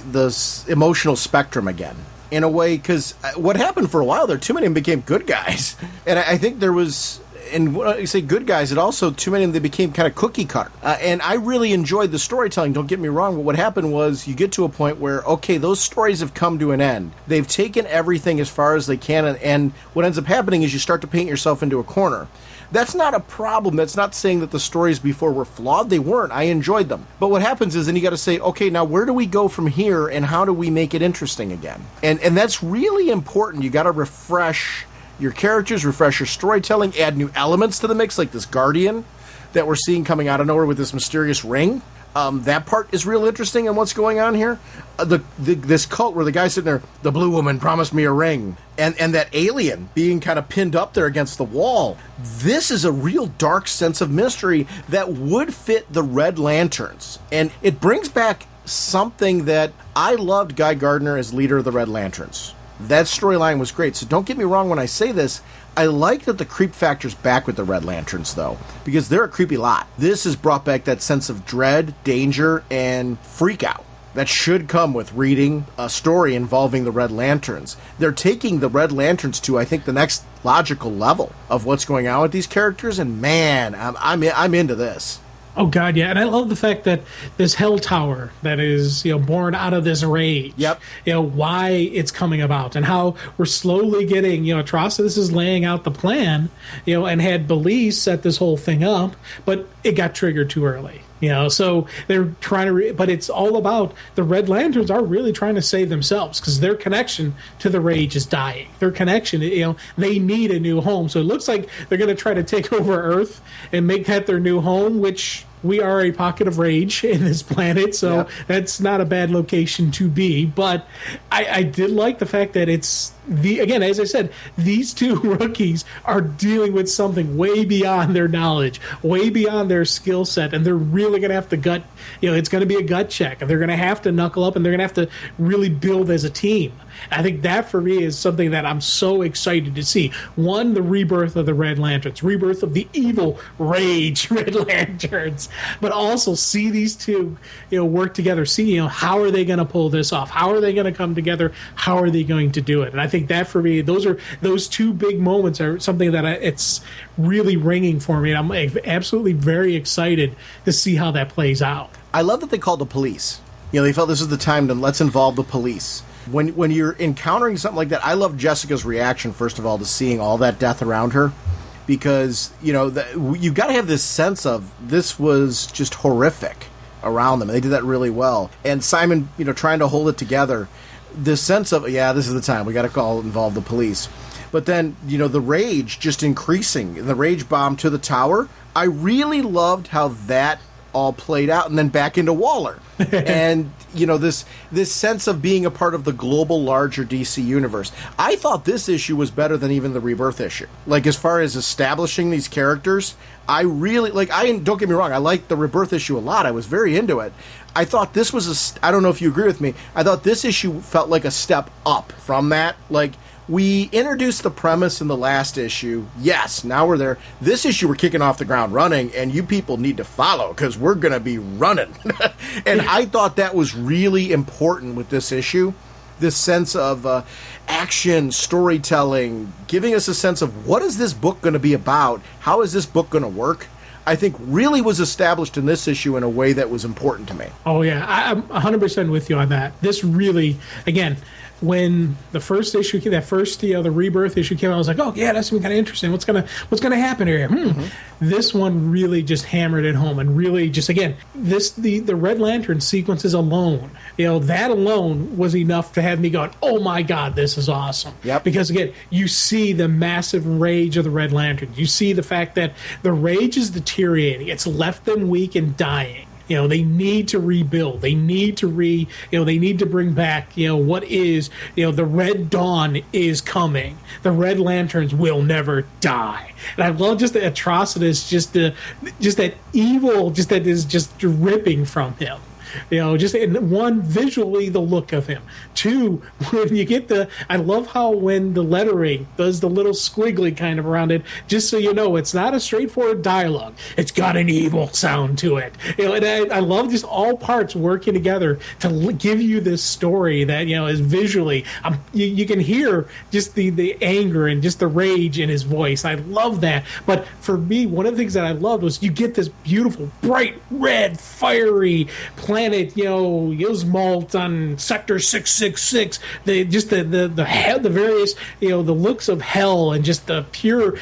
emotional spectrum again, in a way, because what happened for a while there, too many of them became good guys. And I think there was, and when I say good guys, it also, too many of them, they became kind of cookie cutter. And I really enjoyed the storytelling, don't get me wrong, but what happened was you get to a point where, okay, those stories have come to an end. They've taken everything as far as they can, and what ends up happening is you start to paint yourself into a corner. That's not a problem. That's not saying that the stories before were flawed. They weren't. I enjoyed them. But what happens is then you got to say, okay, now where do we go from here, and how do we make it interesting again? And that's really important. You got to refresh your characters, refresh your storytelling, add new elements to the mix, like this Guardian that we're seeing coming out of nowhere with this mysterious ring. That part is real interesting in what's going on here. This cult where the guy's sitting there, the blue woman promised me a ring, and that alien being kind of pinned up there against the wall. This is a real dark sense of mystery that would fit the Red Lanterns. And it brings back something that I loved Guy Gardner as leader of the Red Lanterns. That storyline was great. So don't get me wrong when I say this. I like that the creep factor's back with the Red Lanterns, though, because they're a creepy lot. This has brought back that sense of dread, danger, and freak out that should come with reading a story involving the Red Lanterns. They're taking the Red Lanterns to, I think, the next logical level of what's going on with these characters, and man, I'm into this. Oh God, yeah, and I love the fact that this Hell Tower that is, born out of this rage. Yep. Why it's coming about and how we're slowly getting, Atrocitus is laying out the plan, and had Belize set this whole thing up, but it got triggered too early. So they're trying to, but it's all about the Red Lanterns are really trying to save themselves because their connection to the Rage is dying. Their connection, they need a new home. So it looks like they're going to try to take over Earth and make that their new home, which we are a pocket of rage in this planet, so that's not a bad location to be. But I did like the fact that it's again, as I said, these two rookies are dealing with something way beyond their knowledge, way beyond their skill set, and they're really going to have to gut. It's going to be a gut check, and they're going to have to knuckle up, and they're going to have to really build as a team. I think that for me is something that I'm so excited to see. One, the rebirth of the Red Lanterns, rebirth of the evil rage Red Lanterns, but also see these two, work together. See, how are they going to pull this off? How are they going to come together? How are they going to do it? And I think that for me, those two big moments are something that it's really ringing for me. And I'm absolutely very excited to see how that plays out. I love that they called the police. They felt this is the time to let's involve the police. When you're encountering something like that, I love Jessica's reaction, first of all, to seeing all that death around her. Because, you've got to have this sense of this was just horrific around them. And they did that really well. And Simon, trying to hold it together, this sense of, this is the time. We got to involve the police. But then, the rage just increasing, the rage bomb to the tower. I really loved how that all played out, and then back into Waller. And, this sense of being a part of the global, larger DC universe. I thought this issue was better than even the Rebirth issue. Like, as far as establishing these characters, I really, don't get me wrong, I liked the Rebirth issue a lot. I was very into it. I thought this was I don't know if you agree with me, I thought this issue felt like a step up from that. Like, we introduced the premise in the last issue. Yes, now we're there. This issue, we're kicking off the ground running, and you people need to follow because we're going to be running. And I thought that was really important with this issue. This sense of action, storytelling, giving us a sense of what is this book going to be about? How is this book going to work? I think really was established in this issue in a way that was important to me. Oh, yeah. I'm 100% with you on that. This really, again, when the first issue, the Rebirth issue came out, I was like, oh yeah, that's kind of interesting. What's gonna happen here? Mm-hmm. This one really just hammered it home, and really just again, the Red Lantern sequences alone, that alone was enough to have me going, oh my God, this is awesome. Yep. Because again, you see the massive rage of the Red Lantern. You see the fact that the rage is deteriorating. It's left them weak and dying. They need to rebuild. They need to they need to bring back, what is, the Red Dawn is coming. The Red Lanterns will never die. And I love just the Atrocitus, just that evil, just that is just dripping from him. Just in one, visually the look of him. Two, when you get I love how when the lettering does the little squiggly kind of around it, just so you know, it's not a straightforward dialogue. It's got an evil sound to it. And I love just all parts working together to give you this story that, is visually, you can hear just the anger and just the rage in his voice. I love that. But for me, one of the things that I loved was you get this beautiful, bright, red, fiery planet, Yosmalt on Sector 666. The various, the looks of hell and just the pure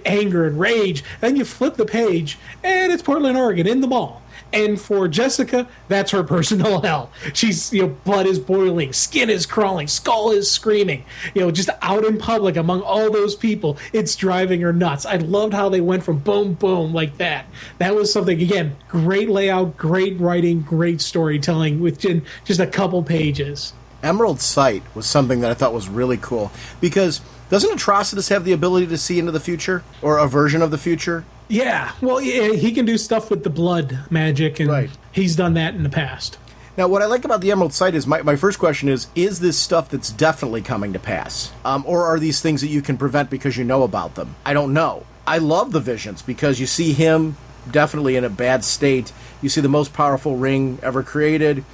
anger and rage. Then you flip the page, and it's Portland, Oregon, in the mall. And for Jessica, that's her personal hell. She's, blood is boiling, skin is crawling, skull is screaming. Just out in public among all those people, it's driving her nuts. I loved how they went from boom, boom, like that. That was something, again, great layout, great writing, great storytelling within just a couple pages. Emerald Sight was something that I thought was really cool. Because doesn't Atrocitus have the ability to see into the future? Or a version of the future? Yeah, well, he can do stuff with the blood magic, and right. He's done that in the past. Now, what I like about the Emerald Sight is my first question is this stuff that's definitely coming to pass? Or are these things that you can prevent because you know about them? I don't know. I love the visions because you see him definitely in a bad state. You see the most powerful ring ever created.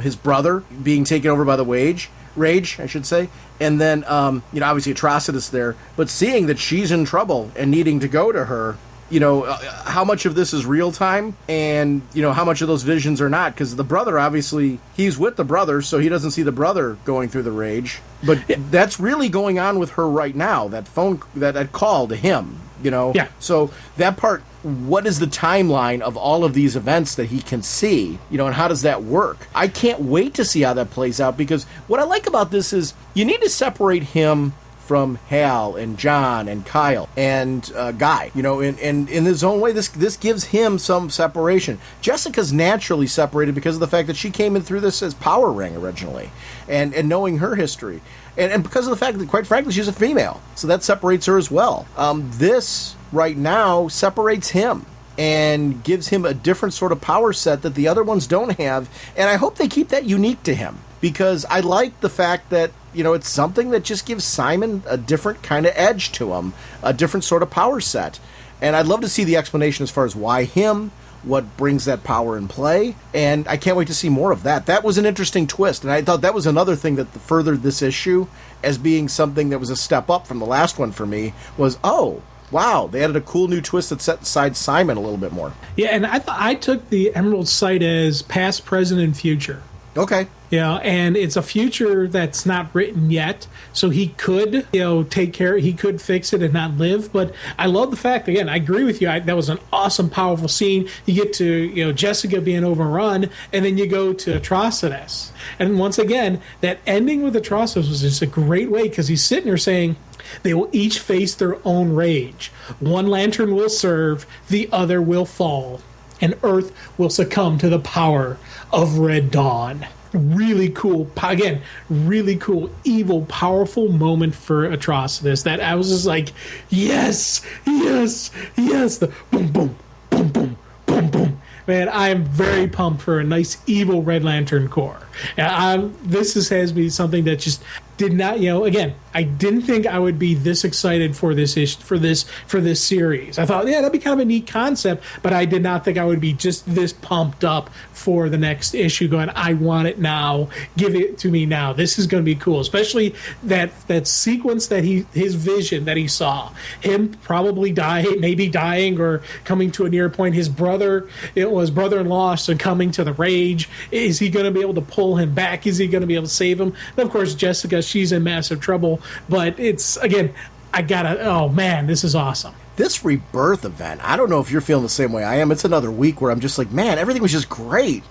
His brother being taken over by the rage, I should say. And then, obviously Atrocitus there. But seeing that she's in trouble and needing to go to her, how much of this is real time and, how much of those visions are not? Because the brother, obviously, he's with the brother, so he doesn't see the brother going through the rage. But that's really going on with her right now, that phone, that call to him, Yeah. So that part, what is the timeline of all of these events that he can see, and how does that work? I can't wait to see how that plays out, because what I like about this is you need to separate him from Hal and John and Kyle and Guy, and in his own way, this gives him some separation. Jessica's naturally separated because of the fact that she came in through this as Power Ring originally, and knowing her history, and because of the fact that, quite frankly, she's a female, so that separates her as well. This right now separates him and gives him a different sort of power set that the other ones don't have, and I hope they keep that unique to him, because I like the fact that it's something that just gives Simon a different kind of edge to him, a different sort of power set. And I'd love to see the explanation as far as why him, what brings that power in play, and I can't wait to see more of that. That was an interesting twist, and I thought that was another thing that furthered this issue as being something that was a step up from the last one for me, was, oh, wow, they added a cool new twist that set aside Simon a little bit more. Yeah, and I took the Emerald Sight as past, present, and future. Okay. And it's a future that's not written yet, so he could, take care, he could fix it and not live. But I love the fact, again, I agree with you, that was an awesome, powerful scene. You get to, Jessica being overrun, and then you go to Atrocitus. And once again, that ending with Atrocitus was just a great way, because he's sitting there saying, they will each face their own rage. One lantern will serve, the other will fall, and Earth will succumb to the power of Red Dawn. Really cool, again, really cool, evil, powerful moment for Atrocitus that I was just like, yes, the boom, boom, boom, boom, boom, boom. Man, I am very pumped for a nice evil Red Lantern Corps. This has me something that just did not, again, I didn't think I would be this excited for this series. I thought, that'd be kind of a neat concept, but I did not think I would be just this pumped up for the next issue, going, I want it now, give it to me now. This is going to be cool, especially that sequence that his vision that he saw, him probably maybe dying or coming to a near point. His brother-in-law succumbing to the rage. Is he going to be able to pull him back? Is he going to be able to save him? And of course, Jessica, she's in massive trouble, but it's, again, oh man, this is awesome. This Rebirth event, I don't know if you're feeling the same way I am. It's another week where I'm just like, man, everything was just great.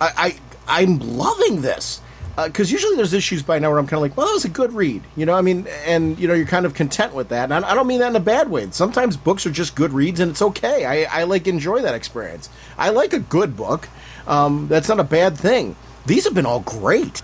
I'm loving this. Because usually there's issues by now where I'm kind of like, well, that was a good read. And you're kind of content with that. And I don't mean that in a bad way. Sometimes books are just good reads, and it's okay. I enjoy that experience. I like a good book. That's not a bad thing. These have been all great.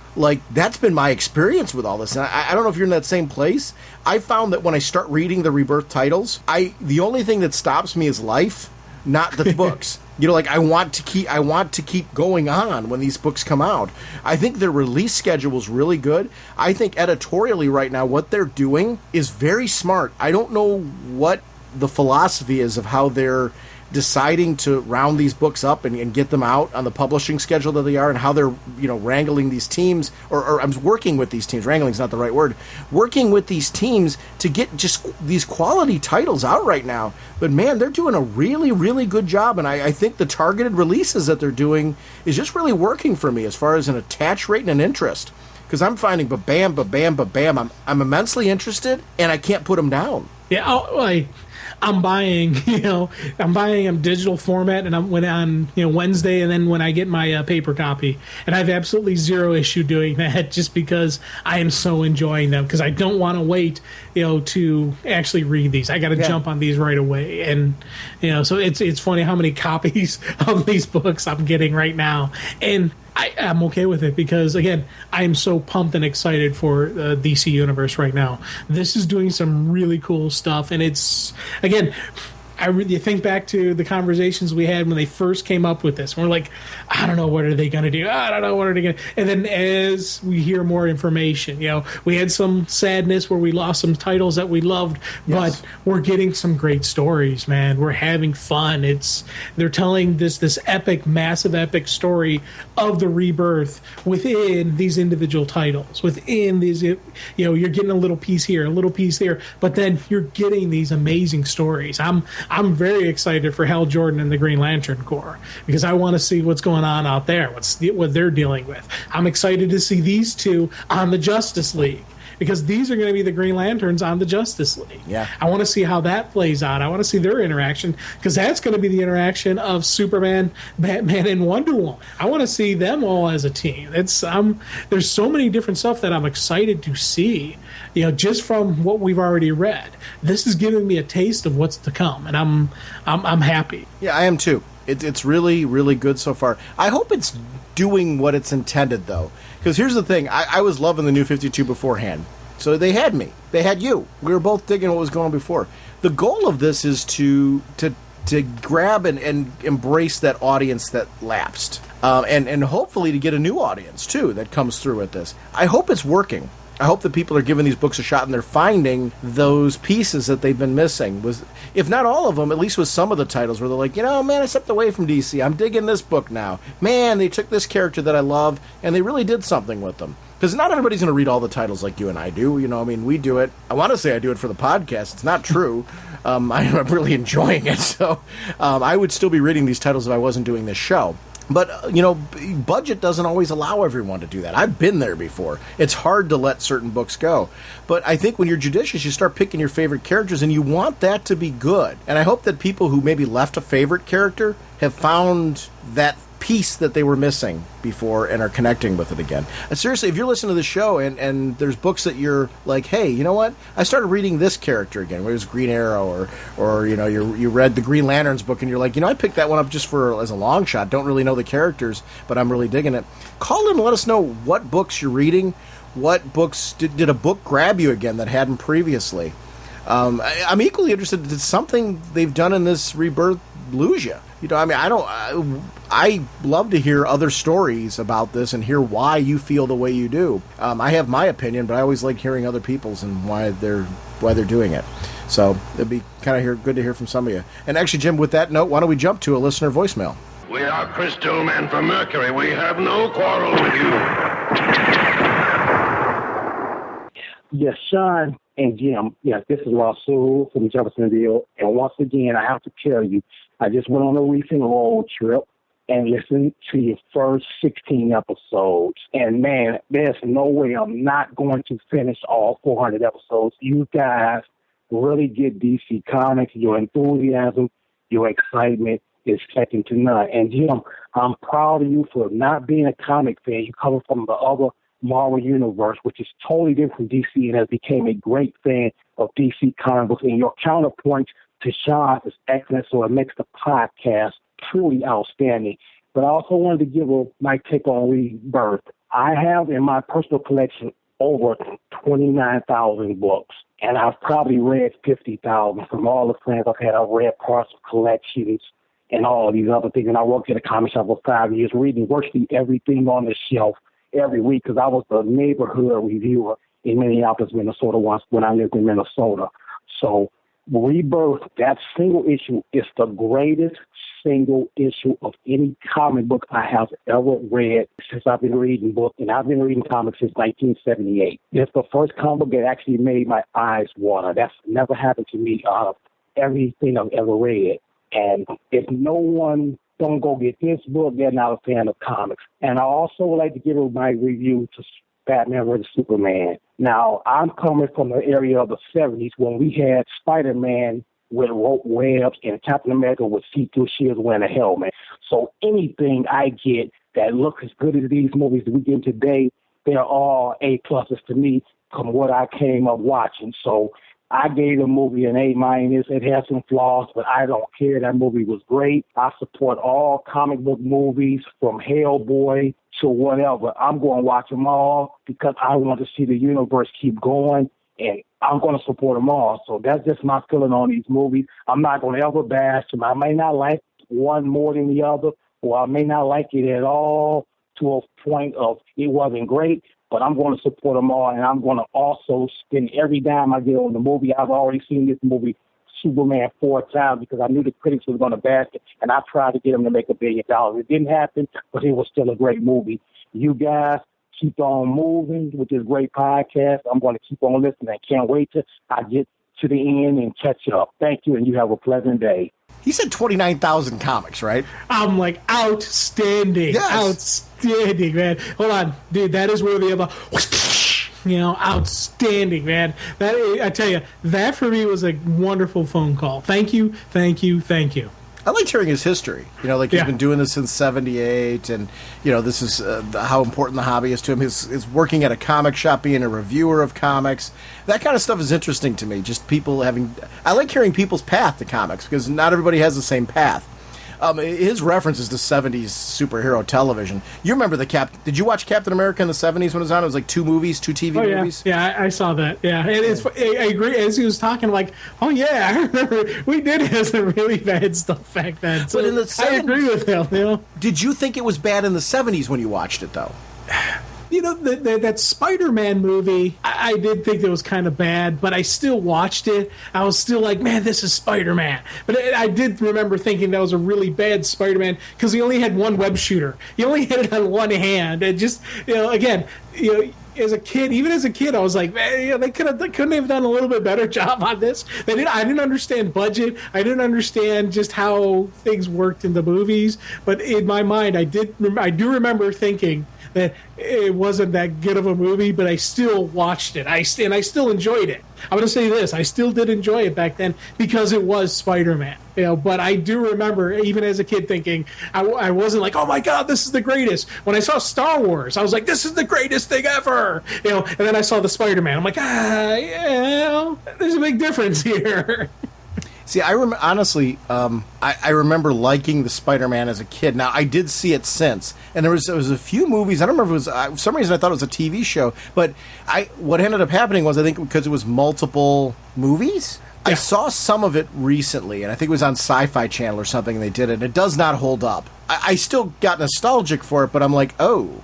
That's been my experience with all this. And I don't know if you're in that same place. I found that when I start reading the Rebirth titles, the only thing that stops me is life, not the books. I want to keep going on when these books come out. I think their release schedule is really good. I think editorially right now, what they're doing is very smart. I don't know what the philosophy is of how they're deciding to round these books up and get them out on the publishing schedule that they are, and how they're wrangling these teams, or I'm working with these teams. Wrangling's not the right word. Working with these teams to get just these quality titles out right now. But man, they're doing a really, really good job, and I think the targeted releases that they're doing is just really working for me as far as an attach rate and an interest. Because I'm finding ba-bam, ba-bam, ba-bam. I'm immensely interested, and I can't put them down. Yeah, I'm buying, I'm buying them digital format, and I'm on Wednesday, and then when I get my paper copy, and I have absolutely zero issue doing that, just because I am so enjoying them, because I don't want to wait, to actually read these. I got to jump on these right away, and so it's funny how many copies of these books I'm getting right now, and I'm okay with it, because, again, I am so pumped and excited for the DC Universe right now. This is doing some really cool stuff, and it's, again, You think back to the conversations we had when they first came up with this. We're like, I don't know, what are they going to do? I don't know, what are they going to... And then as we hear more information, we had some sadness where we lost some titles that we loved, but we're getting some great stories, man. We're having fun. They're telling this epic, massive epic story of the rebirth within these individual titles. Within these, you're getting a little piece here, a little piece there, but then you're getting these amazing stories. I'm very excited for Hal Jordan and the Green Lantern Corps because I want to see what's going on out there, what they're dealing with. I'm excited to see these two on the Justice League because these are going to be the Green Lanterns on the Justice League. Yeah. I want to see how that plays out. I want to see their interaction because that's going to be the interaction of Superman, Batman, and Wonder Woman. I want to see them all as a team. There's so many different stuff that I'm excited to see, just from what we've already read. This is giving me a taste of what's to come, and I'm happy. Yeah, I am too. It's really, really good so far. I hope it's doing what it's intended, though. Because here's the thing. I was loving the New 52 beforehand. So they had me. They had you. We were both digging what was going on before. The goal of this is to grab and embrace that audience that lapsed. And hopefully to get a new audience, too, that comes through with this. I hope it's working. I hope that people are giving these books a shot and they're finding those pieces that they've been missing. If not all of them, at least with some of the titles where they're like, man, I stepped away from DC. I'm digging this book now. Man, they took this character that I love and they really did something with them. Because not everybody's going to read all the titles like you and I do. We do it. I want to say I do it for the podcast. It's not true. I'm really enjoying it. So I would still be reading these titles if I wasn't doing this show. But, budget doesn't always allow everyone to do that. I've been there before. It's hard to let certain books go. But I think when you're judicious, you start picking your favorite characters, and you want that to be good. And I hope that people who maybe left a favorite character have found that piece that they were missing before and are connecting with it again. Seriously, if you're listening to the show and there's books that you're like, hey, you know what? I started reading this character again, whether it was Green Arrow or you read the Green Lanterns book and you're like, I picked that one up just as a long shot. Don't really know the characters, but I'm really digging it. Call in and let us know what books you're reading. What books did a book grab you again that hadn't previously? I'm equally interested. Did something they've done in this Rebirth lose you? I love to hear other stories about this and hear why you feel the way you do. I have my opinion, but I always like hearing other people's and why they're doing it. So it'd be kind of good to hear from some of you. And actually, Jim, with that note, why don't we jump to a listener voicemail? We are Crystal Men from Mercury. We have no quarrel with you. Yes, Sean and Jim. Yes, this is Rasul from Jeffersonville. And once again, I have to tell you, I just went on a recent road trip and listened to your first 16 episodes. And, man, there's no way I'm not going to finish all 400 episodes. You guys really get DC Comics. Your enthusiasm, your excitement is second to none. And, Jim, I'm proud of you for not being a comic fan. You come from the other Marvel Universe, which is totally different from DC, and has become a great fan of DC Comics. And your counterpoint to Sean is excellent, so it makes the podcast truly outstanding. But I also wanted to give my take on Rebirth. I have in my personal collection over 29,000 books, and I've probably read 50,000 from all the friends I've had. I've read parts of collections and all of these other things, and I worked at a comic shop for 5 years, reading virtually everything on the shelf every week because I was the neighborhood reviewer in Minneapolis, Minnesota once when I lived in Minnesota. So Rebirth, that single issue is the greatest single issue of any comic book I have ever read since I've been reading books, and I've been reading comics since 1978. It's the first comic book that actually made my eyes water. That's never happened to me out of everything I've ever read. And if no one don't go get this book, they're not a fan of comics. And I also would like to give my review to Batman vs. Superman. Now, I'm coming from the area of the 70s when we had Spider-Man with rope webs and Captain America with see-through shields wearing a helmet. So anything I get that looks as good as these movies that we get today, they're all A-pluses to me from what I came up watching. So I gave the movie an A-. It has some flaws, but I don't care. That movie was great. I support all comic book movies from Hellboy to whatever. I'm going to watch them all because I want to see the universe keep going and I'm going to support them all. So that's just my feeling on these movies. I'm not going to ever bash them. I may not like one more than the other, or I may not like it at all to a point of it wasn't great, but I'm going to support them all, and I'm going to also spend every dime I get on the movie. I've already seen this movie, Superman, 4 times because I knew the critics were going to bash it, and I tried to get them to make $1 billion. It didn't happen, but it was still a great movie. You guys keep on moving with this great podcast. I'm going to keep on listening. I can't wait till I get to the end and catch up. Thank you, and you have a pleasant day. He said 29,000 comics, right? I'm like, outstanding. Yes. Outstanding, man. Hold on. Dude, that is worthy of a, outstanding, man. That, I tell you, that for me was a wonderful phone call. Thank you, thank you, thank you. I liked hearing his history. Like he's been doing this since '78, and this is how important the hobby is to him. His working at a comic shop, being a reviewer of comics, that kind of stuff is interesting to me. Just people having. I like hearing people's path to comics because not everybody has the same path. His references to 70s superhero television. You remember did you watch Captain America in the 70s when it was on? It was like 2 movies, 2 TV movies? Yeah, I saw that. Yeah, and I agree. As he was talking, like, oh yeah, I remember we did have some really bad stuff back then. So but in the 70s, I agree with him. Did you think it was bad in the 70s when you watched it, though? That Spider-Man movie, I did think it was kind of bad, but I still watched it. I was still like, man, this is Spider-Man. But I did remember thinking that was a really bad Spider-Man because he only had one web shooter. He only had it on one hand. And just, again, as a kid, I was like, man, they couldn't have done a little bit better job on this. I didn't understand budget. I didn't understand just how things worked in the movies. But in my mind, I do remember thinking that it wasn't that good of a movie, but I still watched it. I still enjoyed it. I'm going to say this. I still did enjoy it back then because it was Spider-Man. But I do remember, even as a kid, thinking, I wasn't like, oh my God, this is the greatest. When I saw Star Wars, I was like, this is the greatest thing ever. And then I saw the Spider-Man. I'm like, there's a big difference here. See, I honestly, I remember liking the Spider-Man as a kid. Now, I did see it since, and there was a few movies. I don't remember if it was for some reason I thought it was a TV show, but what ended up happening was I think because it was multiple movies. Yeah. I saw some of it recently, and I think it was on Sci-Fi Channel or something. And they did it. It does not hold up. I still got nostalgic for it, but I'm like, oh.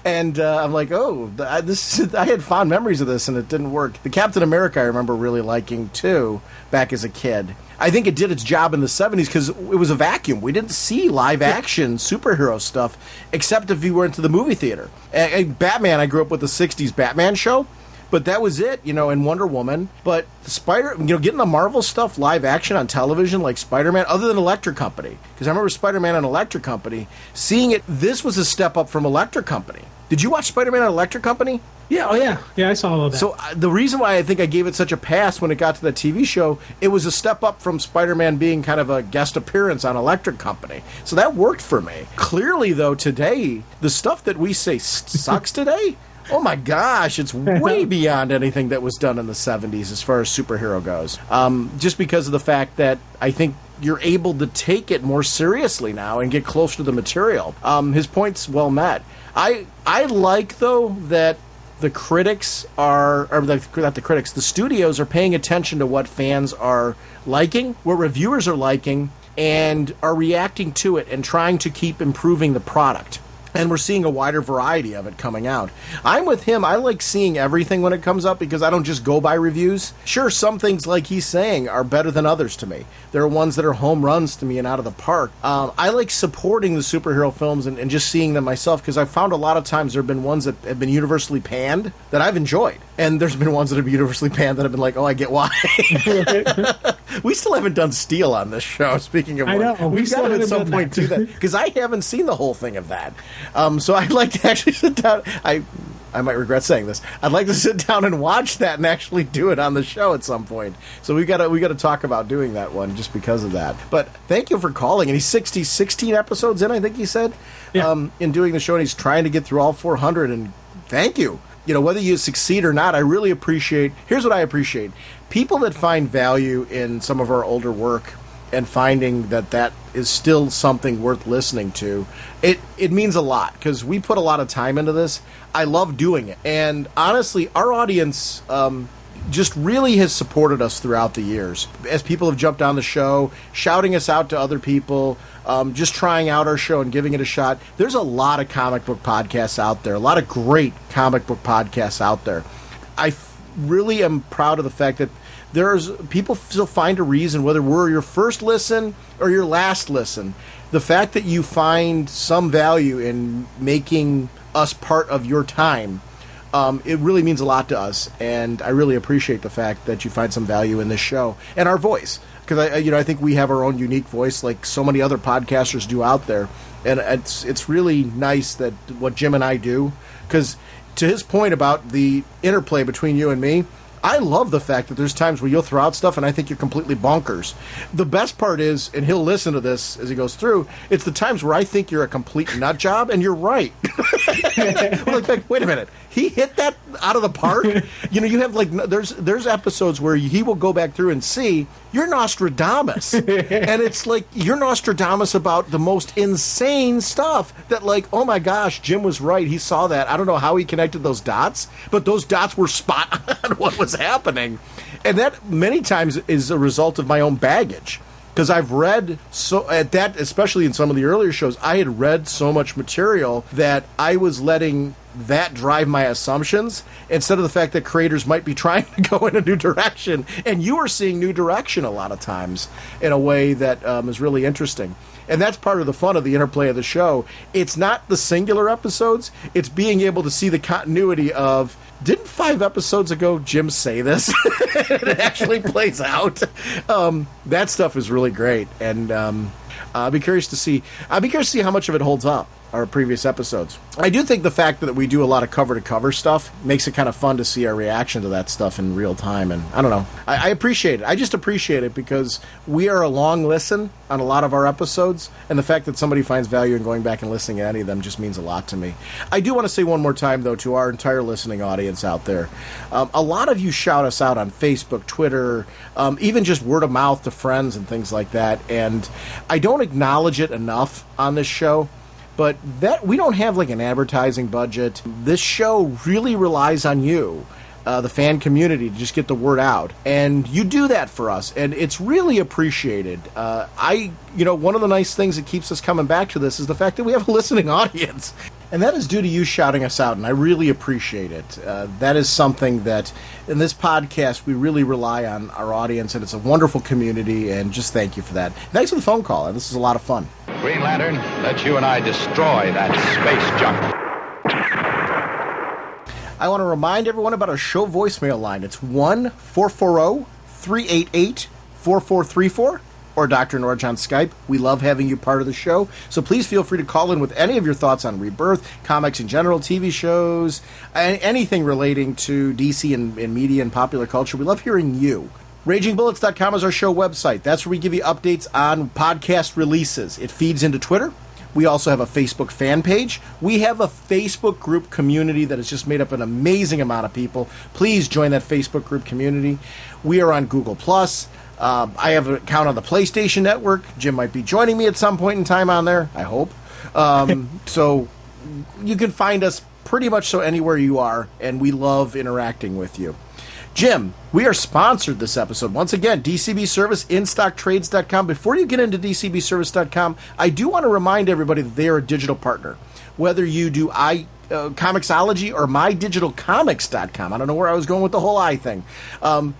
And I'm like, I had fond memories of this, and it didn't work. The Captain America I remember really liking, too, back as a kid. I think it did its job in the 70s because it was a vacuum. We didn't see live-action superhero stuff, except if you went to the movie theater. And Batman, I grew up with the 60s Batman show. But that was it, and Wonder Woman. But getting the Marvel stuff live action on television like Spider-Man, other than Electric Company. Because I remember Spider-Man on Electric Company, seeing it, this was a step up from Electric Company. Did you watch Spider-Man on Electric Company? Yeah, oh yeah. Yeah, I saw all of that. So the reason why I think I gave it such a pass when it got to the TV show, it was a step up from Spider-Man being kind of a guest appearance on Electric Company. So that worked for me. Clearly, though, today, the stuff that we say sucks today... Oh my gosh, it's way beyond anything that was done in the 70s as far as superhero goes. Just because of the fact that I think you're able to take it more seriously now and get closer to the material. His point's well met. I like, though, that the critics the studios are paying attention to what fans are liking, what reviewers are liking, and are reacting to it and trying to keep improving the product. And we're seeing a wider variety of it coming out. I'm with him. I like seeing everything when it comes up because I don't just go by reviews. Sure, some things, like he's saying, are better than others to me. There are ones that are home runs to me and out of the park. I like supporting the superhero films and just seeing them myself because I've found a lot of times there have been ones that have been universally panned that I've enjoyed. And there's been ones that have been universally panned that have been like, oh, I get why. We still haven't done Steel on this show, speaking of I know. We've got to at some point do that because I haven't seen the whole thing of that. So I'd like to actually sit down. I might regret saying this. I'd like to sit down and watch that and actually do it on the show at some point. So we got to talk about doing that one just because of that. But thank you for calling. And he's 16 episodes in, I think he said, in doing the show, and he's trying to get through all 400. And thank you. Whether you succeed or not, I really appreciate. Here's what I appreciate: people that find value in some of our older work and finding that is still something worth listening to, it means a lot, because we put a lot of time into this. I love doing it. And honestly, our audience just really has supported us throughout the years. As people have jumped on the show, shouting us out to other people, just trying out our show and giving it a shot. There's a lot of comic book podcasts out there, a lot of great comic book podcasts out there. I really am proud of the fact that there's people still find a reason, whether we're your first listen or your last listen. The fact that you find some value in making us part of your time, it really means a lot to us, and I really appreciate the fact that you find some value in this show and our voice, because I think we have our own unique voice, like so many other podcasters do out there, and it's really nice that what Jim and I do, because to his point about the interplay between you and me, I love the fact that there's times where you'll throw out stuff and I think you're completely bonkers. The best part is, and he'll listen to this as he goes through, it's the times where I think you're a complete nut job and you're right. We're like, wait a minute, he hit that out of the park? You have there's episodes where he will go back through and see, you're Nostradamus. And it's like, you're Nostradamus about the most insane stuff that, like, oh my gosh, Jim was right. He saw that. I don't know how he connected those dots, but those dots were spot on what was happening. And that many times is a result of my own baggage. Because I've read, so at that, especially in some of the earlier shows, I had read so much material that I was letting that drive my assumptions instead of the fact that creators might be trying to go in a new direction. And you are seeing new direction a lot of times in a way that is really interesting. And that's part of the fun of the interplay of the show. It's not the singular episodes. It's being able to see the continuity of, didn't 5 episodes ago Jim say this? It actually plays out. That stuff is really great. And I'll be curious to see how much of it holds up, our previous episodes. I do think the fact that we do a lot of cover-to-cover stuff makes it kind of fun to see our reaction to that stuff in real time, and I don't know. I appreciate it. I just appreciate it because we are a long listen on a lot of our episodes, and the fact that somebody finds value in going back and listening to any of them just means a lot to me. I do want to say one more time, though, to our entire listening audience out there, a lot of you shout us out on Facebook, Twitter, even just word of mouth to friends and things like that, and I don't acknowledge it enough on this show. But that we don't have like an advertising budget. This show really relies on you, the fan community, to just get the word out. And you do that for us, and it's really appreciated. One of the nice things that keeps us coming back to this is the fact that we have a listening audience. And that is due to you shouting us out, and I really appreciate it. That is something that, in this podcast, we really rely on our audience, and it's a wonderful community, and just thank you for that. Thanks for the phone call, and this is a lot of fun. Green Lantern, let you and I destroy that space junk. I want to remind everyone about our show voicemail line. It's 1-440-388-4434. Or Dr. Norge on Skype. We love having you part of the show, so please feel free to call in with any of your thoughts on Rebirth, comics in general, TV shows, anything relating to DC and media and popular culture. We love hearing you. RagingBullets.com is our show website. That's where we give you updates on podcast releases. It feeds into Twitter. We also have a Facebook fan page. We have a Facebook group community that has just made up an amazing amount of people. Please join that Facebook group community. We are on Google+. I have an account on the PlayStation Network. Jim might be joining me at some point in time on there, I hope. So you can find us pretty much so anywhere you are, and we love interacting with you. Jim, we are sponsored this episode. Once again, DCB Service, InStockTrades.com. Before you get into DCBService.com, I do want to remind everybody that they are a digital partner. Whether you do Comixology or MyDigitalComics.com. I don't know where I was going with the whole I thing.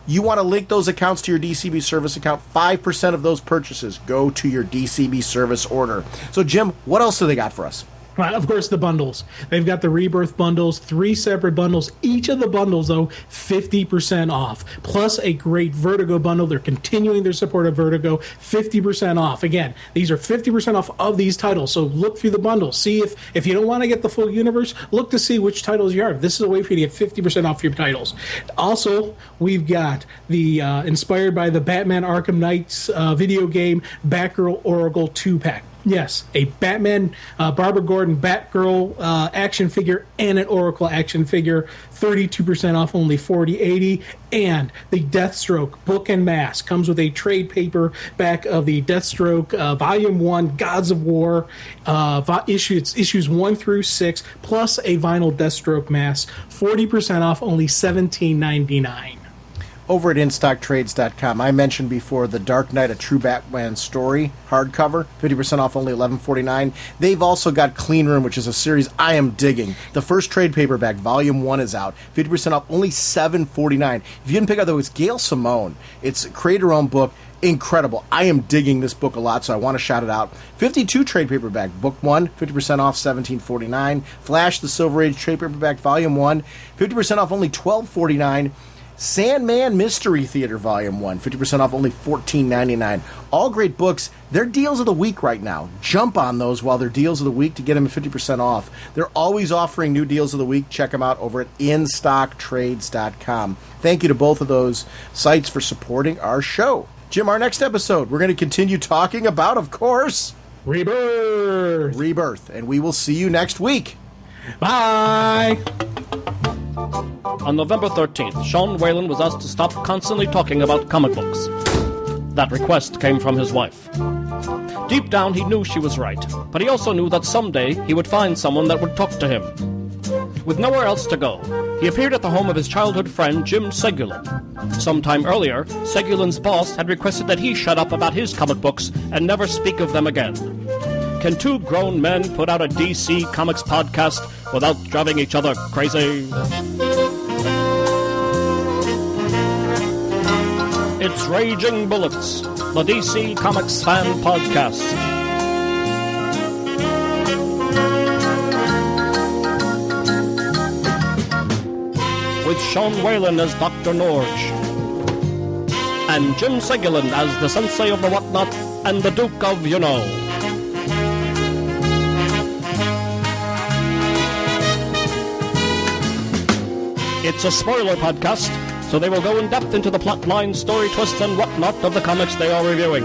You want to link those accounts to your DCB Service account. 5% of those purchases go to your DCB Service order. So, Jim, what else do they got for us? Of course, the bundles. They've got the Rebirth bundles, 3 separate bundles. Each of the bundles, though, 50% off. Plus a great Vertigo bundle. They're continuing their support of Vertigo, 50% off. Again, these are 50% off of these titles. So look through the bundles. See if you don't want to get the full universe, look to see which titles you are. This is a way for you to get 50% off your titles. Also, we've got the inspired by the Batman Arkham Knight's video game, Batgirl Oracle 2-pack. Yes, a Batman, Barbara Gordon, Batgirl action figure and an Oracle action figure, 32% off, only $40.80. And the Deathstroke book and mask comes with a trade paperback of the Deathstroke Volume 1, Gods of War, issues 1 through 6, plus a vinyl Deathstroke mask, 40% off, only $17.99. Over at InStockTrades.com, I mentioned before the Dark Knight, A True Batman Story hardcover, 50% off, only $11.49. They've also got Clean Room, which is a series I am digging. The first trade paperback, Volume 1, is out, 50% off, only $7.49. If you didn't pick up, though, it's Gail Simone. It's a creator-owned book. Incredible. I am digging this book a lot, so I want to shout it out. 52 trade paperback, Book 1, 50% off, $17.49. Flash, the Silver Age trade paperback, Volume 1, 50% off, only $12.49. Sandman Mystery Theater Volume 1, 50% off, only $14.99. All great books. They're deals of the week right now. Jump on those while they're deals of the week to get them at 50% off. They're always offering new deals of the week. Check them out over at InStockTrades.com. Thank you to both of those sites for supporting our show. Jim, our next episode, we're going to continue talking about, of course, Rebirth. And we will see you next week. Bye! On November 13th, Sean Whalen was asked to stop constantly talking about comic books. That request came from his wife. Deep down, he knew she was right, but he also knew that someday he would find someone that would talk to him. With nowhere else to go, he appeared at the home of his childhood friend Jim Segulin. Sometime earlier, Segulin's boss had requested that he shut up about his comic books and never speak of them again. Can two grown men put out a DC Comics podcast without driving each other crazy? It's Raging Bullets, the DC Comics fan podcast. With Sean Whalen as Dr. Norge, and Jim Segulin as the Sensei of the Whatnot and the Duke of You Know. It's a spoiler podcast, so they will go in depth into the plot line, story twists, and whatnot of the comics they are reviewing.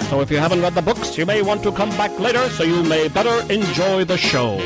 So if you haven't read the books, you may want to come back later so you may better enjoy the show.